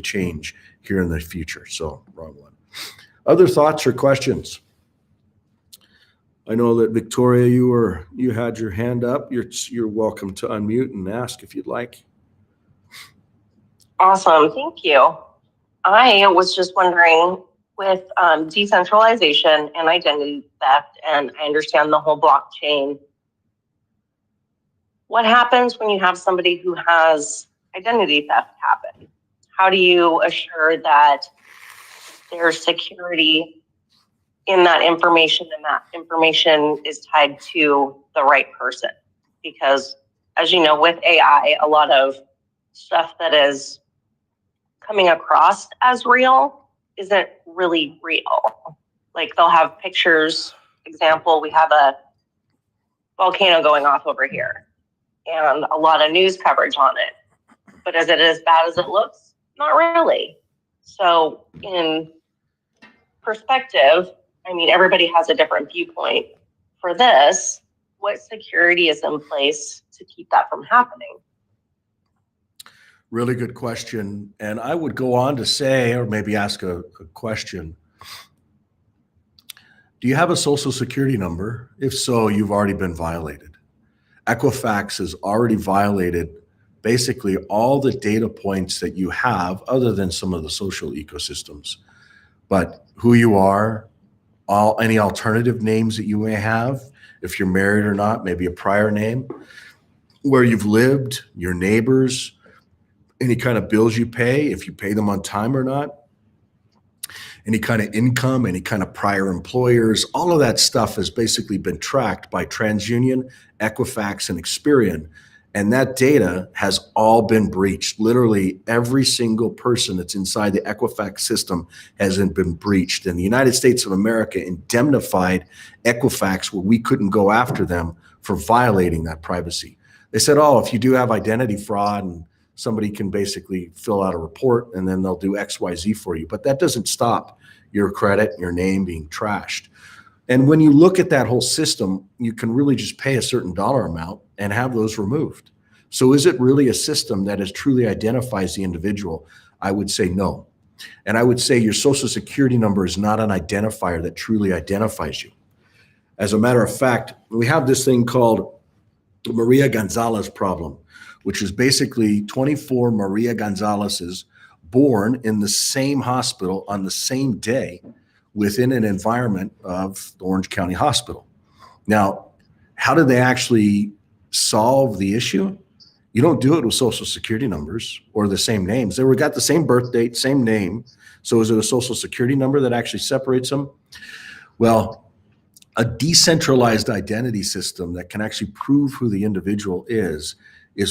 change here in the future. So wrong one. Other thoughts or questions? I know that Victoria, you had your hand up. You're welcome to unmute and ask if you'd like. Awesome, thank you. I was just wondering, with decentralization and identity theft, and I understand the whole blockchain, what happens when you have somebody who has identity theft happen? How do you assure that there's security in that information and that information is tied to the right person? Because as you know, with AI, a lot of stuff that is coming across as real isn't really real. Like they'll have pictures. Example, we have a volcano going off over here and a lot of news coverage on it. But is it as bad as it looks? Not really. So in perspective, I mean, everybody has a different viewpoint. For this, what security is in place to keep that from happening? Really good question. And I would go on to say, or maybe ask a question. Do you have a social security number? If so, you've already been violated. Equifax has already violated basically all the data points that you have, other than some of the social ecosystems. But who you are, any alternative names that you may have, if you're married or not, maybe a prior name, where you've lived, your neighbors, any kind of bills you pay, if you pay them on time or not, any kind of income, any kind of prior employers, all of that stuff has basically been tracked by TransUnion, Equifax, and Experian. And that data has all been breached. Literally every single person that's inside the Equifax system hasn't been breached. And the United States of America indemnified Equifax where we couldn't go after them for violating that privacy. They said, oh, if you do have identity fraud, and somebody can basically fill out a report and then they'll do X, Y, Z for you. But that doesn't stop your credit, your name being trashed. And when you look at that whole system, you can really just pay a certain dollar amount and have those removed. So is it really a system that is truly identifies the individual? I would say no. And I would say your social security number is not an identifier that truly identifies you. As a matter of fact, we have this thing called the Maria Gonzalez problem, which is basically 24 Maria Gonzalez's born in the same hospital on the same day within an environment of the Orange County Hospital. Now, how did they actually solve the issue? You don't do it with social security numbers or the same names. They got the same birth date, same name. So is it a social security number that actually separates them? Well, a decentralized identity system that can actually prove who the individual is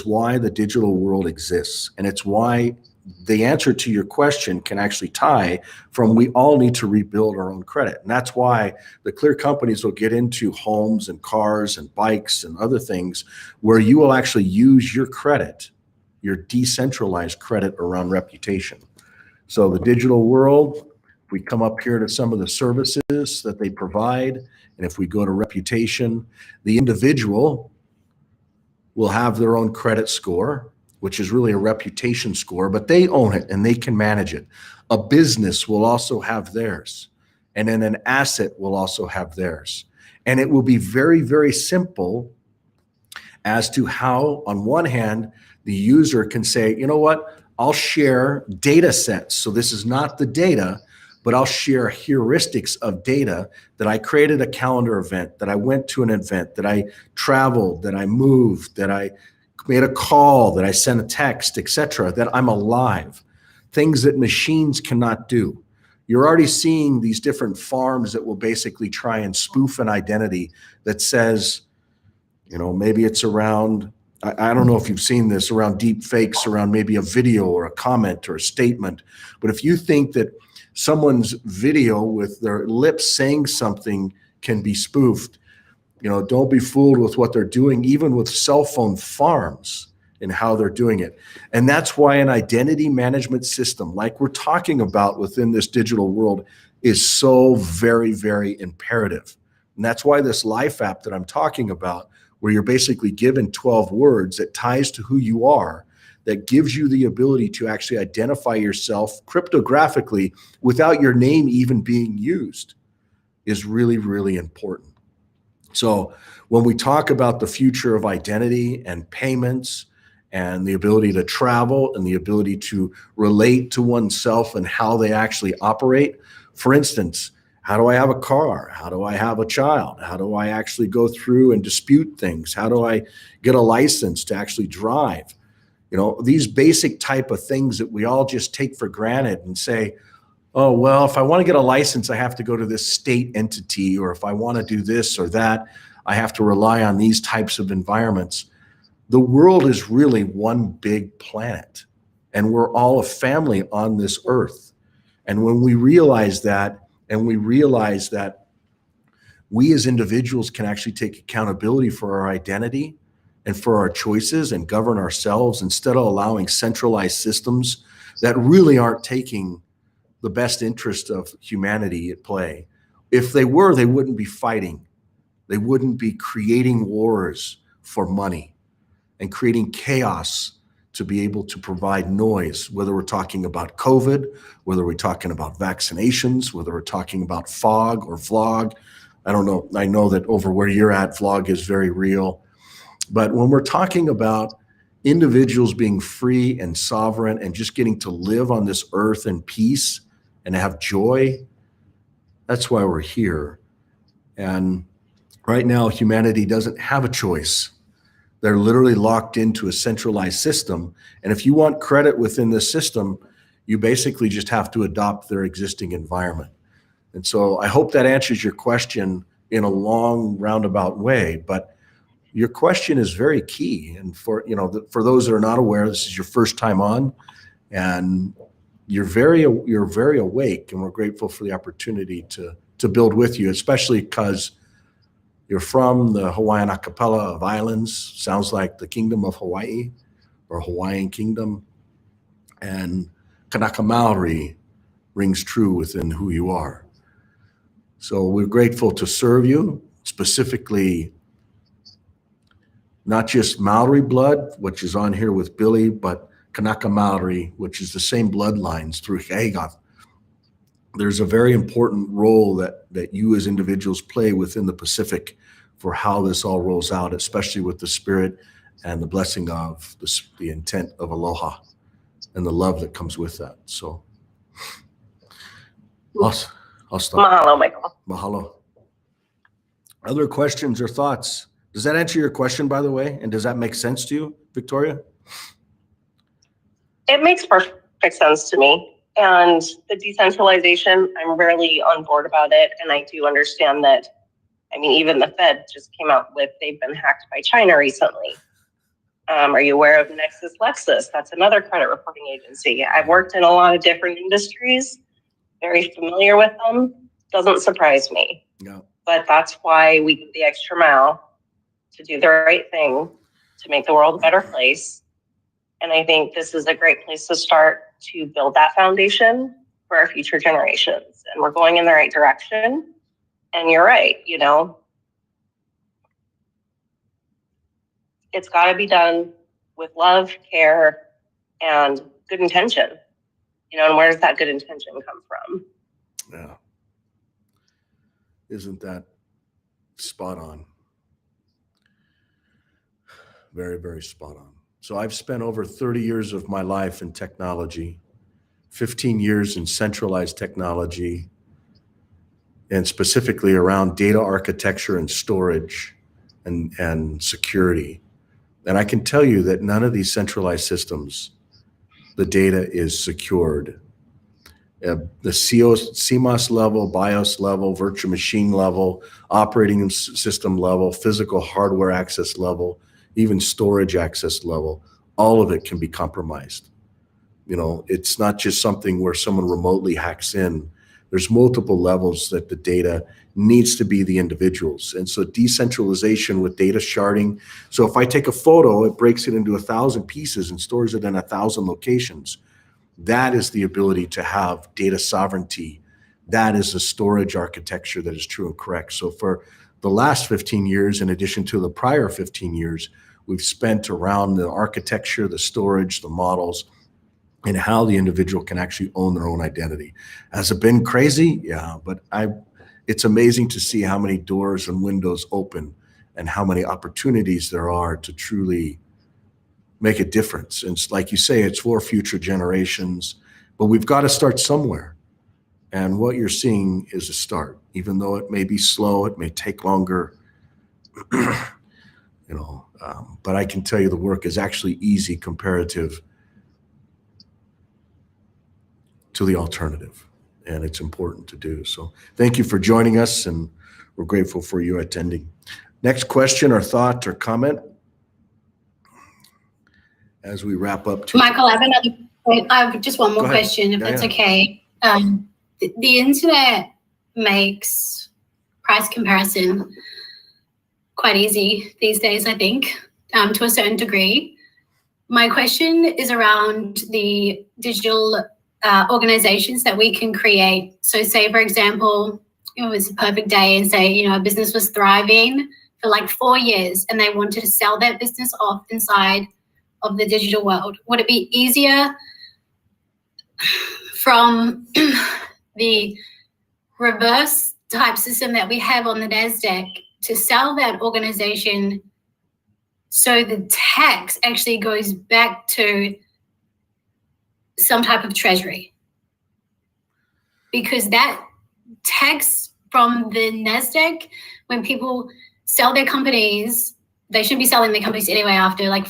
why the digital world exists. And it's why the answer to your question can actually tie from we all need to rebuild our own credit. And that's why the clear companies will get into homes and cars and bikes and other things where you will actually use your credit, your decentralized credit around reputation. So the digital world, if we come up here to some of the services that they provide, and if we go to reputation, the individual will have their own credit score, which is really a reputation score, but they own it and they can manage it. A business will also have theirs, and then an asset will also have theirs. And it will be very, very simple as to how, on one hand, the user can say, you know what, I'll share data sets. So this is not the data, but I'll share heuristics of data that I created a calendar event, that I went to an event, that I traveled, that I moved, that I made a call, that I sent a text, etc., that I'm alive. Things that machines cannot do. You're already seeing these different farms that will basically try and spoof an identity that says, you know, maybe it's around, I don't know if you've seen this, around deep fakes, around maybe a video or a comment or a statement. But if you think that someone's video with their lips saying something can be spoofed, you know, don't be fooled with what they're doing, even with cell phone farms and how they're doing it. And that's why an identity management system like we're talking about within this digital world is so very, very imperative. And that's why this Life app that I'm talking about, where you're basically given 12 words that ties to who you are, that gives you the ability to actually identify yourself cryptographically without your name even being used, is really, really important. So when we talk about the future of identity and payments and the ability to travel and the ability to relate to oneself and how they actually operate, for instance, how do I have a car? How do I have a child? How do I actually go through and dispute things? How do I get a license to actually drive? You know, these basic type of things that we all just take for granted and say, oh, well, if I want to get a license, I have to go to this state entity, or if I want to do this or that, I have to rely on these types of environments. The world is really one big planet, and we're all a family on this earth. And when we realize that, and we realize that we as individuals can actually take accountability for our identity and for our choices and govern ourselves instead of allowing centralized systems that really aren't taking the best interest of humanity at play. If they were, they wouldn't be fighting. They wouldn't be creating wars for money and creating chaos to be able to provide noise, whether we're talking about COVID, whether we're talking about vaccinations, whether we're talking about fog or vlog. I don't know. I know that over where you're at, vlog is very real. But when we're talking about individuals being free and sovereign and just getting to live on this earth in peace and have joy, that's why we're here. And right now, humanity doesn't have a choice. They're literally locked into a centralized system. And if you want credit within the system, you basically just have to adopt their existing environment. And so I hope that answers your question in a long roundabout way, but your question is very key. And for, you know, for those that are not aware, this is your first time on, and you're very awake, and we're grateful for the opportunity to build with you, especially because you're from the Hawaiian archipelago of islands. Sounds like the Kingdom of Hawaii or Hawaiian Kingdom. And Kanaka Maori rings true within who you are. So we're grateful to serve you, specifically not just Maori blood, which is on here with Billy, but Kanaka Maori, which is the same bloodlines through Heigath. There's a very important role that you as individuals play within the Pacific for how this all rolls out, especially with the spirit and the blessing of the intent of aloha and the love that comes with that. So I'll stop. Mahalo, Michael. Mahalo. Other questions or thoughts? Does that answer your question, by the way? And does that make sense to you, Victoria? It makes perfect sense to me. And the decentralization, I'm really on board about it. And I do understand that, I mean, even the Fed just came out with, they've been hacked by China recently. Are you aware of LexisNexis? That's another credit reporting agency. I've worked in a lot of different industries, very familiar with them. Doesn't surprise me. No. But that's why we go the extra mile to do the right thing, to make the world a better place. And I think this is a great place to start to build that foundation for our future generations. And we're going in the right direction. And you're right, you know, it's got to be done with love, care, and good intention. You know, and where does that good intention come from? Yeah. Isn't that spot on? Very, very spot on. So I've spent over 30 years of my life in technology, 15 years in centralized technology, and specifically around data architecture and storage and security. And I can tell you that none of these centralized systems, the data is secured. The CMOS level, BIOS level, virtual machine level, operating system level, physical hardware access level, even storage access level, all of it can be compromised. You know, it's not just something where someone remotely hacks in. There's multiple levels that the data needs to be the individuals. And so decentralization with data sharding. So if I take a photo, it breaks it into 1,000 pieces and stores it in 1,000 locations. That is the ability to have data sovereignty that is the storage architecture that is true and correct. So for the last 15 years, in addition to the prior 15 years, we've spent around the architecture, the storage, the models, and how the individual can actually own their own identity. Has it been crazy? Yeah, but it's amazing to see how many doors and windows open and how many opportunities there are to truly make a difference. And it's like you say, it's for future generations, but we've got to start somewhere. And what you're seeing is a start, even though it may be slow, it may take longer, but I can tell you the work is actually easy comparative to the alternative, and it's important to do. So thank you for joining us, and we're grateful for you attending. Next question or thought or comment as we wrap up. Michael, I have just one more Go ahead. question, if Yeah, that's yeah. okay. The internet makes price comparison quite easy these days, I think, to a certain degree. My question is around the digital organizations that we can create. So say, for example, it was a perfect day and say, a business was thriving for like 4 years and they wanted to sell that business off inside of the digital world. Would it be easier from the reverse type system that we have on the NASDAQ to sell that organization so the tax actually goes back to some type of treasury? Because that tax from the NASDAQ, when people sell their companies, they shouldn't be selling their companies anyway after like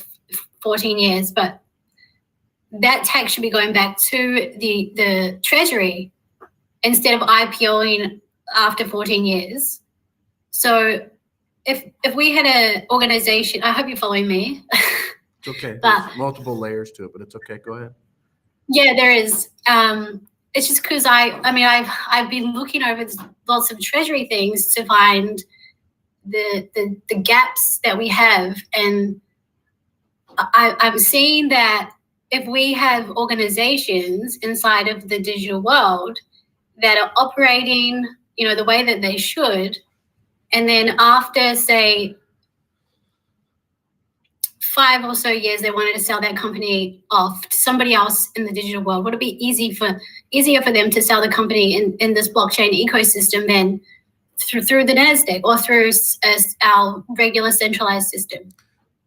14 years, but that tax should be going back to the treasury instead of IPOing after 14 years. So if we had an organization, I hope you're following me. It's okay. But- There's multiple layers to it, but it's okay. Go ahead. Yeah, there is. It's just because I've been looking over lots of treasury things to find the gaps that we have, and I'm seeing that if we have organizations inside of the digital world that are operating, the way that they should, and then after, say, 5 or so years, they wanted to sell that company off to somebody else in the digital world, would it be easier for them to sell the company in this blockchain ecosystem than through the NASDAQ or through our regular centralized system?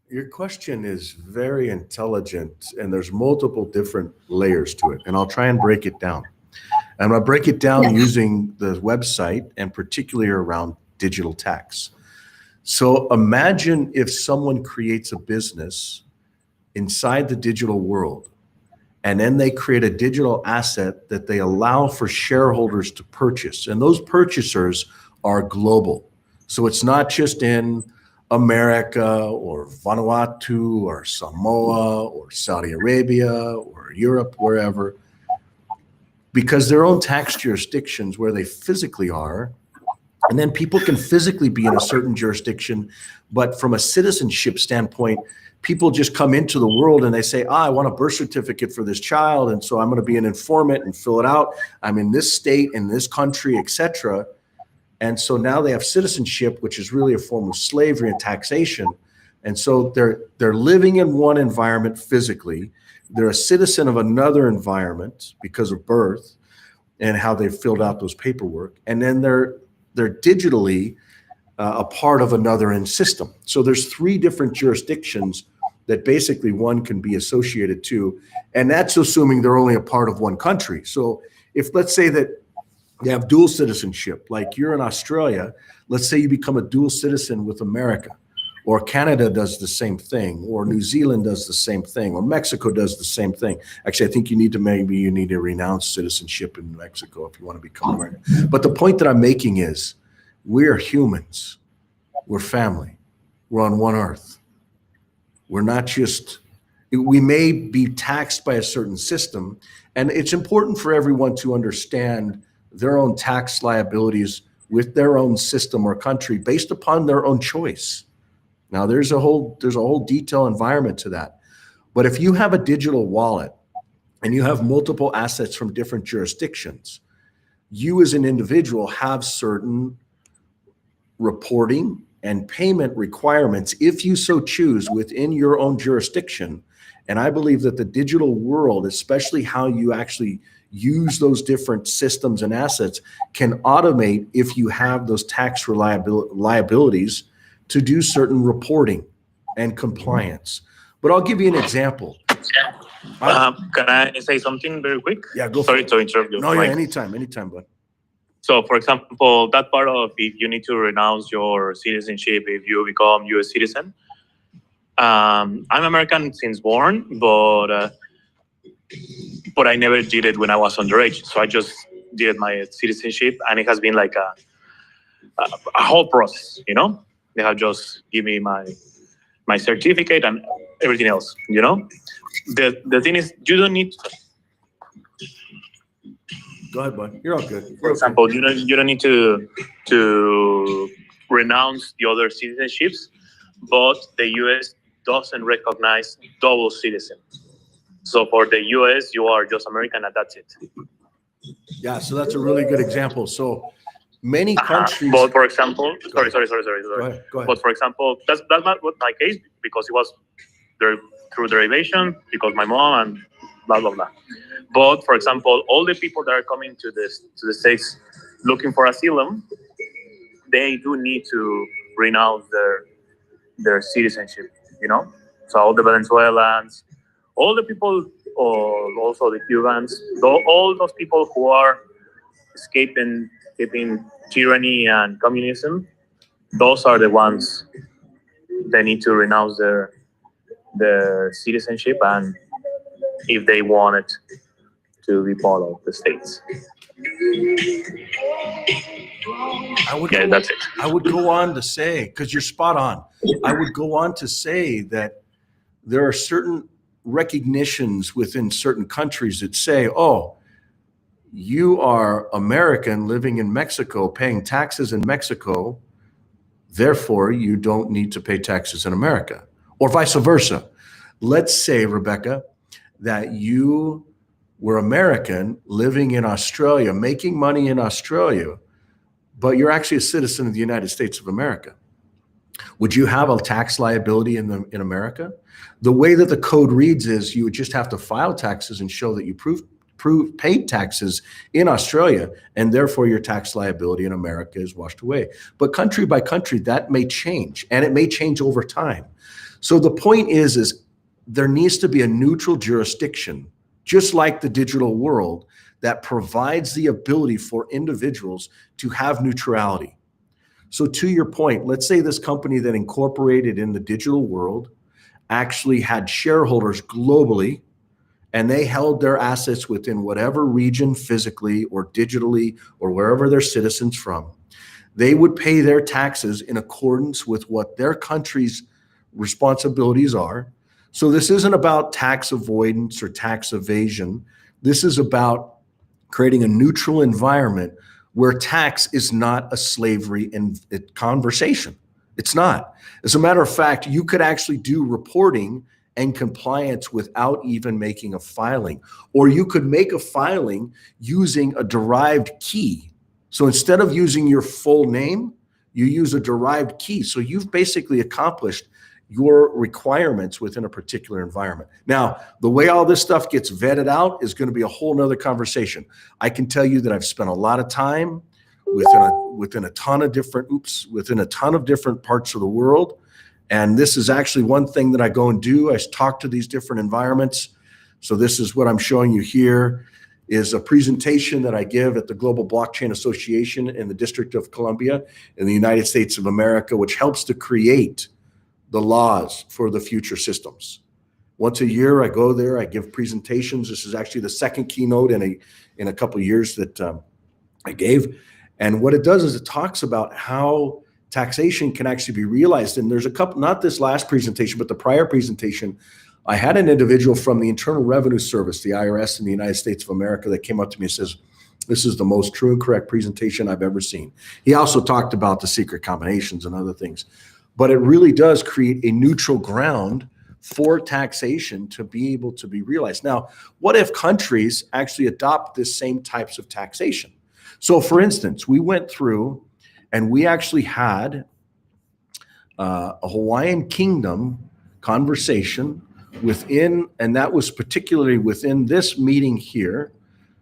Your question is very intelligent, and there's multiple different layers to it, and I'll try and break it down. I'm going to break it down using the website and particularly around digital tax. So imagine if someone creates a business inside the digital world, and then they create a digital asset that they allow for shareholders to purchase. And those purchasers are global. So it's not just in America or Vanuatu or Samoa or Saudi Arabia or Europe, wherever, because their own tax jurisdictions where they physically are. And then people can physically be in a certain jurisdiction, but from a citizenship standpoint, people just come into the world and they say, I want a birth certificate for this child, and so I'm going to be an informant and fill it out. I'm in this state, in this country, etc. And so now they have citizenship, which is really a form of slavery and taxation. And so they're living in one environment physically. They're a citizen of another environment because of birth and how they've filled out those paperwork. And then they're digitally a part of another system. So there's 3 different jurisdictions that basically one can be associated to, and that's assuming they're only a part of one country. So if, let's say that you have dual citizenship, like you're in Australia, let's say you become a dual citizen with America, or Canada does the same thing, or New Zealand does the same thing, or Mexico does the same thing. Actually, I think you need to renounce citizenship in Mexico if you want to become American. But the point that I'm making is we're humans. We're family. We're on one earth. We're not just, we may be taxed by a certain system, and it's important for everyone to understand their own tax liabilities with their own system or country based upon their own choice. Now, there's a whole detailed environment to that. But if you have a digital wallet and you have multiple assets from different jurisdictions, you as an individual have certain reporting and payment requirements, if you so choose, within your own jurisdiction. And I believe that the digital world, especially how you actually use those different systems and assets, can automate if you have those tax liabilities to do certain reporting and compliance. But I'll give you an example. Can I say something very quick? Yeah, go for Sorry it. to interrupt you. No, yeah, Mike. anytime, bud. So, for example, that part of if you need to renounce your citizenship if you become U.S. citizen. I'm American since born, but I never did it when I was underage. So I just did my citizenship, and it has been like a whole process. You know, they have just give me my certificate and everything else. You know, the thing is, you don't need. Go ahead, bud. You're all good. For example, you don't need to renounce the other citizenships, but the U.S. doesn't recognize double citizen. So for the U.S., you are just American, and that's it. Yeah, so that's a really good example. So many countries. But for example, sorry. Go ahead. But for example, that's not what my case, because it was through derivation, because my mom and blah blah blah. But for example, all the people that are coming to the States looking for asylum, they do need to renounce their citizenship. You know, so all the Venezuelans, all the people, or also the Cubans, all those people who are escaping tyranny and communism, those are the ones that need to renounce their citizenship, and if they want it to be part of the States. That's it. I would go on to say, because you're spot on, I would go on to say that there are certain recognitions within certain countries that say, oh, you are American living in Mexico, paying taxes in Mexico, therefore you don't need to pay taxes in America, or vice versa. Let's say, Rebecca, that you were American living in Australia, making money in Australia, but you're actually a citizen of the United States of America. Would you have a tax liability in America? The way that the code reads is you would just have to file taxes and show that you paid taxes in Australia, and therefore your tax liability in America is washed away. But country by country, that may change, and it may change over time. So the point is there needs to be a neutral jurisdiction, just like the digital world, that provides the ability for individuals to have neutrality. So to your point, let's say this company that incorporated in the digital world actually had shareholders globally, and they held their assets within whatever region physically or digitally or wherever their citizens from. They would pay their taxes in accordance with what their country's responsibilities are. So this isn't about tax avoidance or tax evasion. This is about creating a neutral environment where tax is not a slavery in conversation. It's not. As a matter of fact, you could actually do reporting and compliance without even making a filing, or you could make a filing using a derived key. So instead of using your full name, you use a derived key. So you've basically accomplished your requirements within a particular environment. Now, the way all this stuff gets vetted out is going to be a whole nother conversation. I can tell you that I've spent a lot of time within a ton of different parts of the world. And this is actually one thing that I go and do. I talk to these different environments. So this is what I'm showing you here is a presentation that I give at the Global Blockchain Association in the District of Columbia in the United States of America, which helps to create the laws for the future systems. Once a year, I go there, I give presentations. This is actually the second keynote in a couple of years that I gave. And what it does is it talks about how taxation can actually be realized. And there's a couple, not this last presentation, but the prior presentation, I had an individual from the Internal Revenue Service, the IRS in the United States of America, that came up to me and says, this is the most true and correct presentation I've ever seen. He also talked about the secret combinations and other things. But it really does create a neutral ground for taxation to be able to be realized. Now, what if countries actually adopt the same types of taxation? So for instance, we went through and we actually had a Hawaiian Kingdom conversation within, and that was particularly within this meeting here.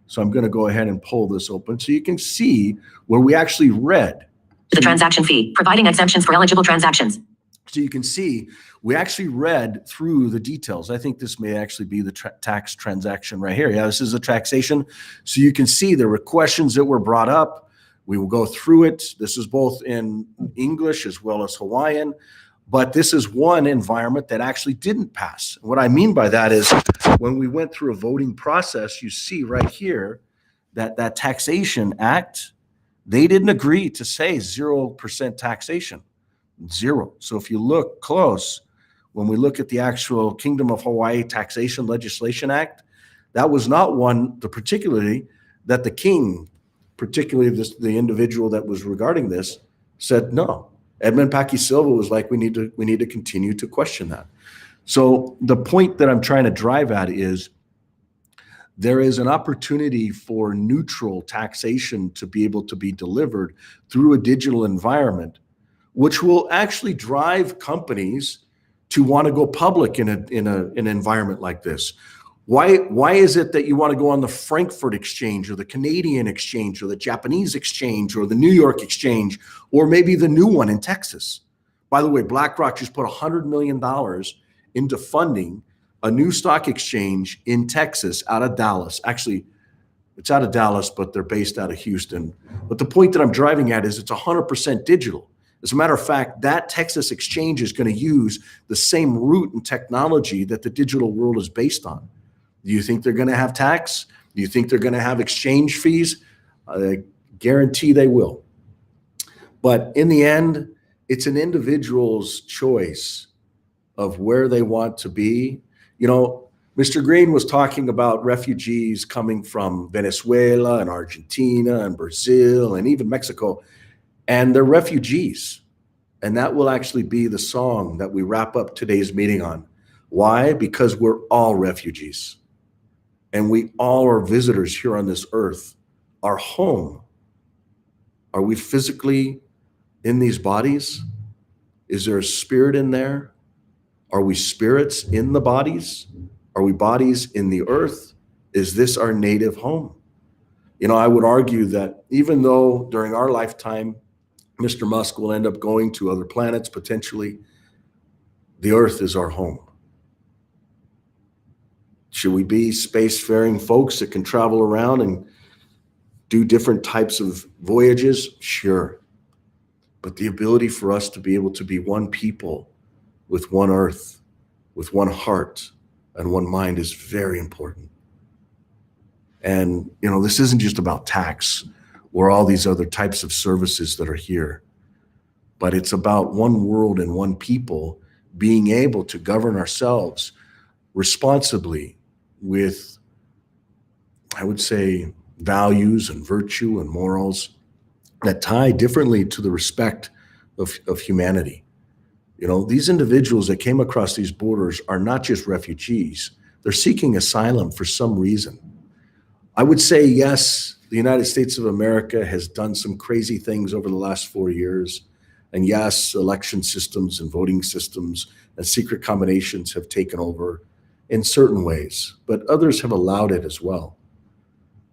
So I'm going to go ahead and pull this open so you can see where we actually read. The transaction fee, providing exemptions for eligible transactions. So you can see we actually read through the details. I think this may actually be the tax transaction right here. Yeah, this is a taxation. So you can see there were questions that were brought up. We will go through it. This is both in English as well as Hawaiian. But this is one environment that actually didn't pass. What I mean by that is when we went through a voting process, you see right here that that taxation act, they didn't agree to say 0% taxation, 0. So if you look close, when we look at the actual Kingdom of Hawaii Taxation Legislation Act, that was not one, particularly that the king, particularly the individual that was regarding this, said no. Edmund Paki Silva was like, we need to continue to question that. So the point that I'm trying to drive at is there is an opportunity for neutral taxation to be able to be delivered through a digital environment, which will actually drive companies to want to go public in an environment like this. Why is it that you want to go on the Frankfurt Exchange or the Canadian Exchange or the Japanese Exchange or the New York Exchange or maybe the new one in Texas? By the way, BlackRock just put $100 million into funding a new stock exchange in Texas out of Dallas. Actually, it's out of Dallas, but they're based out of Houston. But the point that I'm driving at is it's 100% digital. As a matter of fact, that Texas exchange is going to use the same root and technology that the digital world is based on. Do you think they're going to have tax? Do you think they're going to have exchange fees? I guarantee they will. But in the end, it's an individual's choice of where they want to be. You know, Mr. Green was talking about refugees coming from Venezuela and Argentina and Brazil and even Mexico, and they're refugees. And that will actually be the song that we wrap up today's meeting on. Why? Because we're all refugees. And we all are visitors here on this earth. Our home. Are we physically in these bodies? Is there a spirit in there? Are we spirits in the bodies? Are we bodies in the earth? Is this our native home? You know, I would argue that even though during our lifetime, Mr. Musk will end up going to other planets potentially, the earth is our home. Should we be spacefaring folks that can travel around and do different types of voyages? Sure. But the ability for us to be able to be one people with one earth, with one heart and one mind is very important. And, you know, this isn't just about tax or all these other types of services that are here, but it's about one world and one people being able to govern ourselves responsibly with, I would say, values and virtue and morals that tie differently to the respect of humanity. You know, these individuals that came across these borders are not just refugees. They're seeking asylum for some reason. I would say, yes, the United States of America has done some crazy things over the last 4 years. And yes, election systems and voting systems and secret combinations have taken over in certain ways, but others have allowed it as well.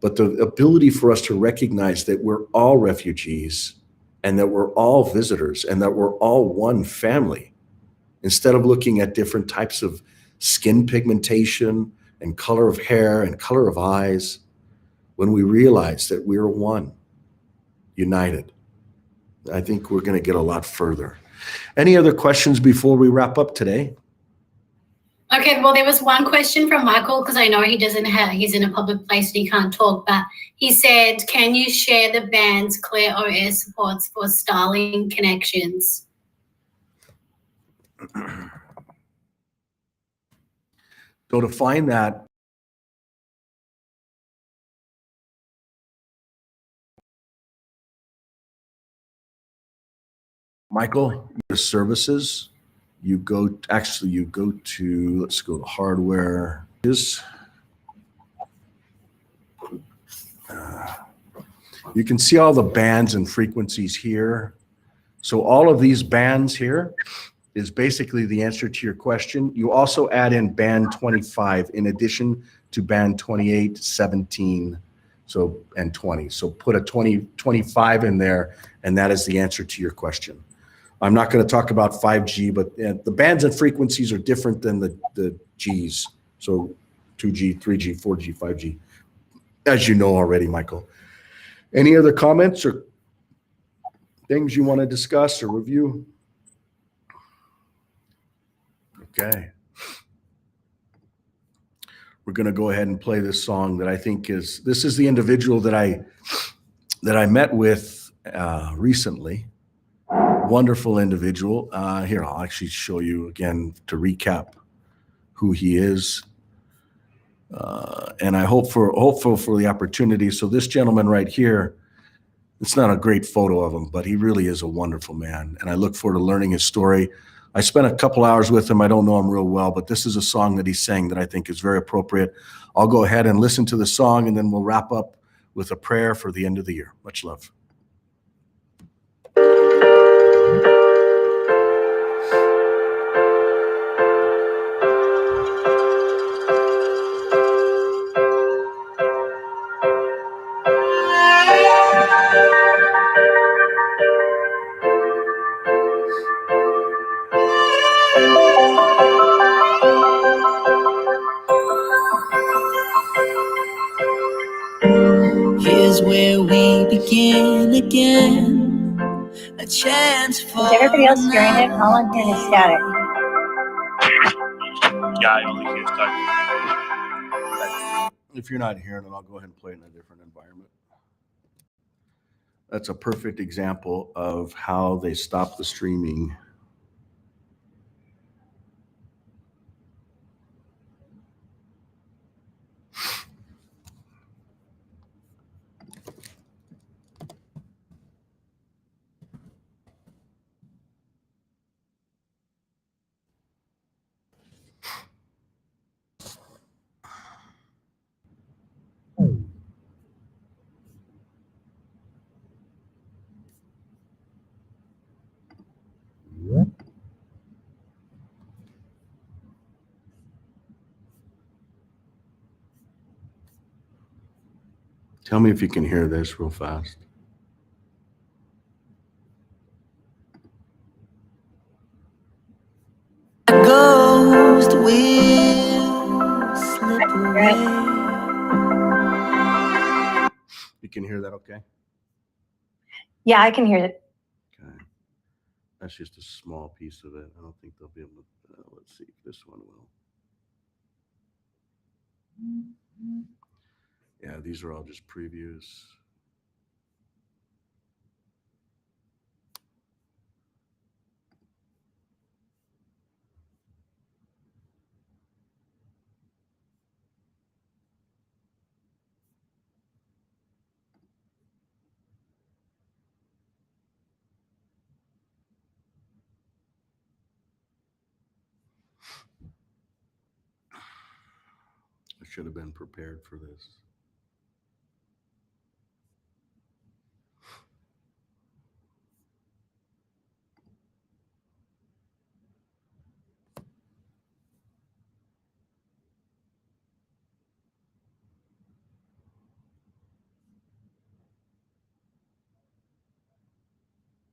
But the ability for us to recognize that we're all refugees and that we're all visitors and that we're all one family, instead of looking at different types of skin pigmentation and color of hair and color of eyes, when we realize that we're one, united, I think we're going to get a lot further. Any other questions before we wrap up today? Okay, well, there was one question from Michael, because I know he's in a public place and he can't talk, but he said, can you share the band's Clear OS supports for Starlink connections? So to find that, Michael, the services, you go to, let's go to hardware. You can see all the bands and frequencies here. So all of these bands here is basically the answer to your question. You also add in band 25 in addition to band 28, 17, so and 20. So put a 25 in there, and that is the answer to your question. I'm not going to talk about 5G, but the bands and frequencies are different than the Gs. So 2G, 3G, 4G, 5G, as you know already, Michael. Any other comments or things you want to discuss or review? Okay. We're going to go ahead and play this song that I think this is the individual that I met with recently. Wonderful individual. Here, I'll actually show you again to recap who he is. And I hopeful for the opportunity. So this gentleman right here, it's not a great photo of him, but he really is a wonderful man. And I look forward to learning his story. I spent a couple hours with him. I don't know him real well, but this is a song that he sang that I think is very appropriate. I'll go ahead and listen to the song, and then we'll wrap up with a prayer for the end of the year. Much love. Here's where we begin again. A chance for Is everybody else hearing it? All I'm hearing is static. Yeah, I only hear stuff. If you're not hearing it, I'll go ahead and play it in a different environment. That's a perfect example of how they stop the streaming. Tell me if you can hear this real fast. a ghost will slip away. You can hear that okay? Yeah, I can hear it. Okay. That's just a small piece of it. I don't think they'll be able to, let's see, this one will. Yeah, these are all just previews. I should have been prepared for this.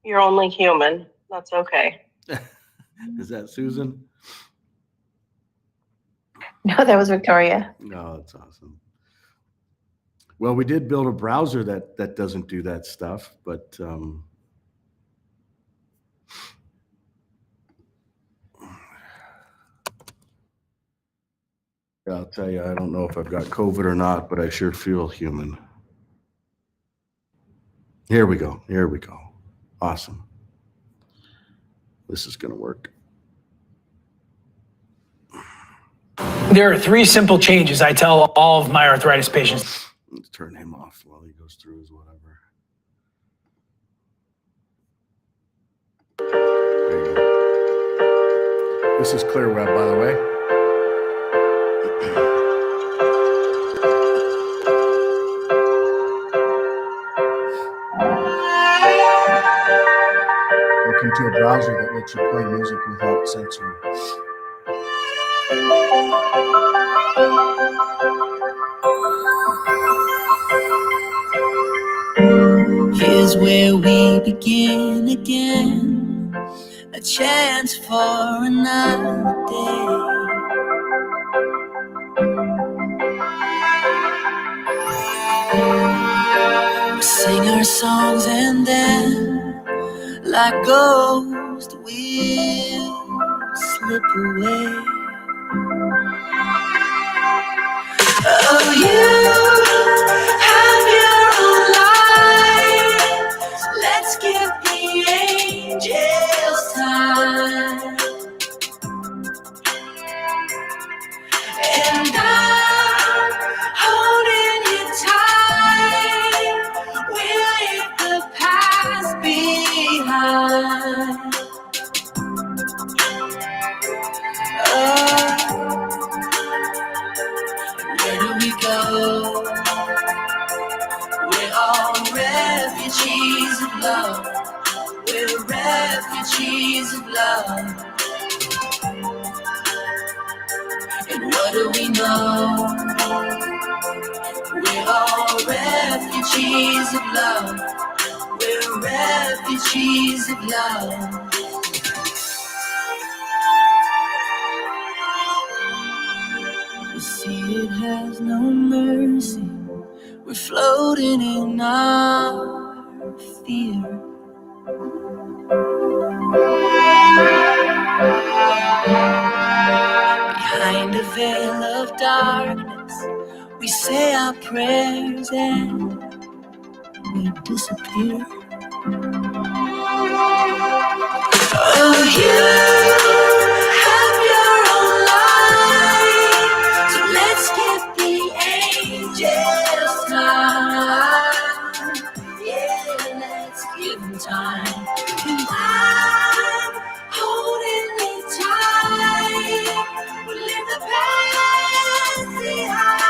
You're only human. That's okay. Is that Susan? No, that was Victoria. No, that's awesome. Well, we did build a browser that doesn't do that stuff, but yeah, I'll tell you, I don't know if I've got COVID or not, but I sure feel human. Here we go. Here we go. Awesome. This is going to work. There are 3 simple changes I tell all of my arthritis patients. Let's turn him off while he goes through his whatever. There you go. This is ClearWeb, by the way. into a browser that lets you play music without censoring. Here's where we begin again, a chance for another day. We sing our songs and then, like ghosts, we'll slip away. Oh, you have your own life. Let's give the angels time. And I'm holding you tight. We'll leave the past behind. Oh, where do we go? We're all refugees of love. We're refugees of love. And what do we know? We're all refugees of love. We're refugees of love. The sea, it has no mercy. We're floating in our fear. Behind a veil of darkness, we say our prayers and we disappear. Oh, you have your own life, so let's give the angels time. Yeah, let's give them time. And I'm holding you tight. We'll leave the past behind.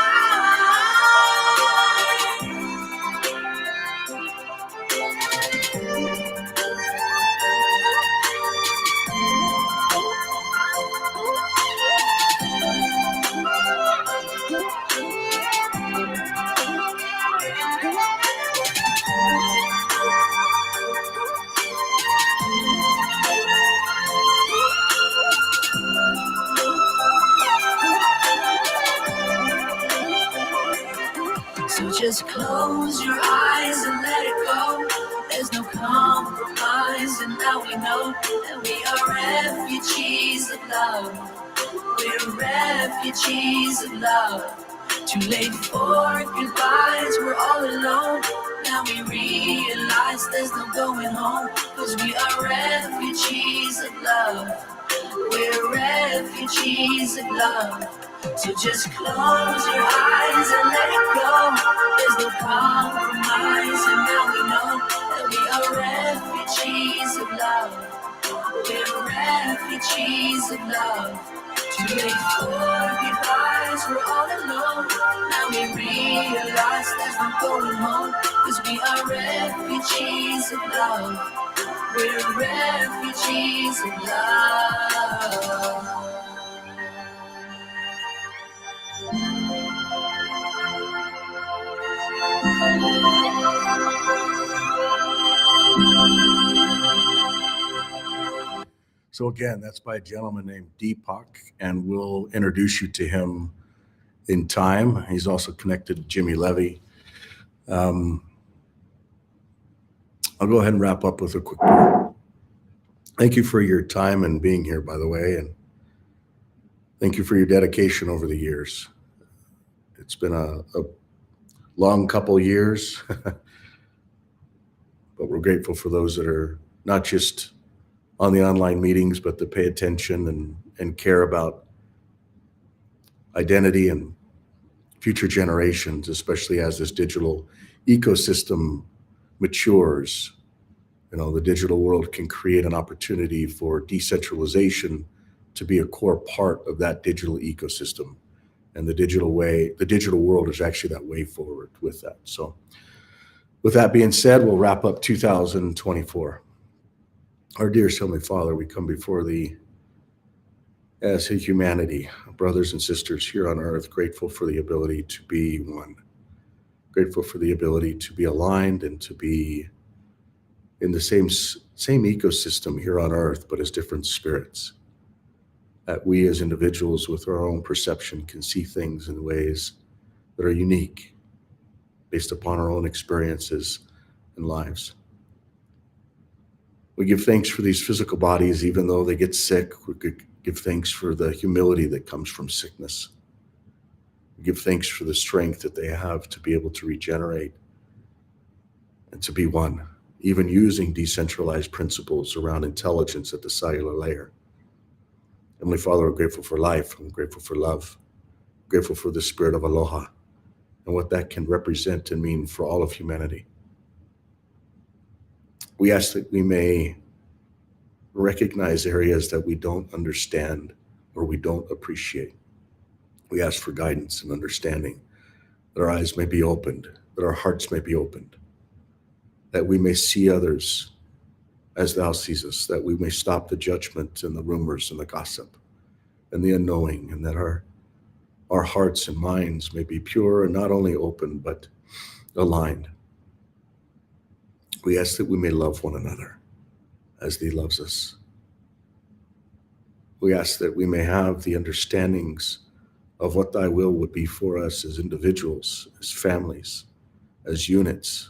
So just close your eyes and let it go. There's no compromise, and now we know that we are refugees of love. We're refugees of love. Too late for goodbyes, we're all alone. Now we realize there's no going home, 'cause we are refugees of love. We're refugees of love. So just close your eyes and let it go. There's no compromise, and now we know that we are refugees of love. We're refugees of love. Too late for goodbyes, we're all alone. Now we realize there's no going home, 'cause we are refugees of love. We're refugees of love. So again, that's by a gentleman named Deepak, and we'll introduce you to him in time. He's also connected to Jimmy Levy. I'll go ahead and wrap up with a quick prayer. Thank you for your time and being here, by the way, and thank you for your dedication over the years. It's been a long couple years, but we're grateful for those that are not just on the online meetings, but that pay attention and care about identity and future generations, especially as this digital ecosystem matures. You know, the digital world can create an opportunity for decentralization to be a core part of that digital ecosystem. And the digital world is actually that way forward with that. So with that being said, we'll wrap up 2024. Our dearest Heavenly Father, we come before Thee as a humanity, brothers and sisters here on earth, grateful for the ability to be one, grateful for the ability to be aligned and to be in the same ecosystem here on earth, but as different spirits. That we as individuals with our own perception can see things in ways that are unique based upon our own experiences and lives. We give thanks for these physical bodies, even though they get sick. We could give thanks for the humility that comes from sickness. We give thanks for the strength that they have to be able to regenerate and to be one, even using decentralized principles around intelligence at the cellular layer. Heavenly Father, we're grateful for life. I'm grateful for love. I'm grateful for the spirit of aloha and what that can represent and mean for all of humanity. We ask that we may recognize areas that we don't understand or we don't appreciate. We ask for guidance and understanding, that our eyes may be opened, that our hearts may be opened, that we may see others as Thou seest us, that we may stop the judgment and the rumors and the gossip and the unknowing, and that our hearts and minds may be pure and not only open, but aligned. We ask that we may love one another as Thee loves us. We ask that we may have the understandings of what Thy will would be for us as individuals, as families, as units,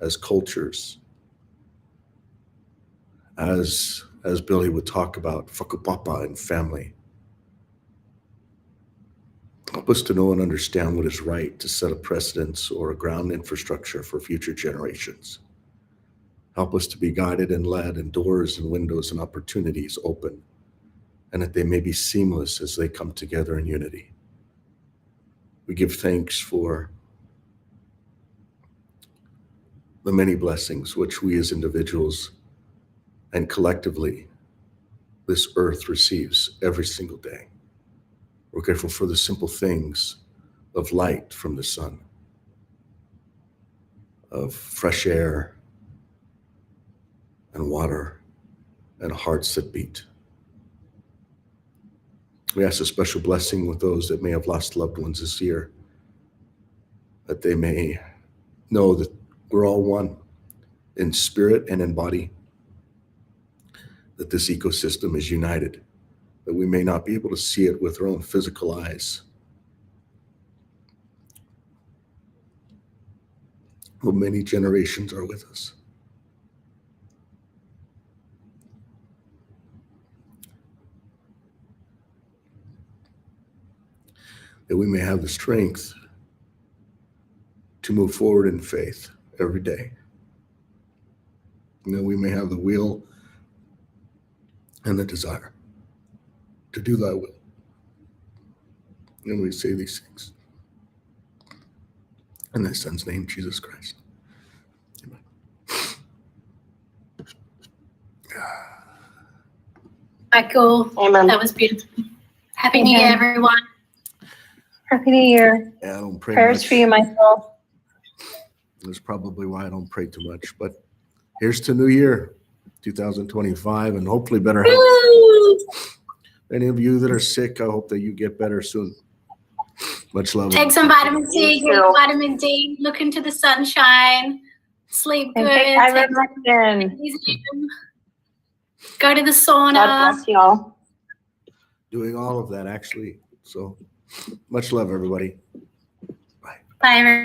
as cultures, as Billy would talk about, whakapapa and family. Help us to know and understand what is right, to set a precedence or a ground infrastructure for future generations. Help us to be guided and led, and doors and windows and opportunities open, and that they may be seamless as they come together in unity. We give thanks for the many blessings which we as individuals and collectively this earth receives every single day. We're grateful for the simple things of light from the sun, of fresh air and water and hearts that beat. We ask a special blessing with those that may have lost loved ones this year, that they may know that we're all one in spirit and in body, that this ecosystem is united, that we may not be able to see it with our own physical eyes, but many generations are with us. That we may have the strength to move forward in faith every day. And that we may have the will and the desire to do Thy will. And we say these things in Thy Son's name, Jesus Christ. Amen. Michael, Amen. that was beautiful. Happy New Year, Amen. everyone. Happy New Year. Yeah, I don't pray Prayers much. for you, Michael. That's probably why I don't pray too much. But here's to New Year, 2025, and hopefully better health. Woo! Any of you that are sick, I hope that you get better soon. Much love. Take some vitamin C, Me get too. vitamin D, look into the sunshine, sleep And good, take take ivermectin. magnesium, go to the sauna. God bless y'all. Doing all of that, actually. So much love, everybody. Bye, everyone.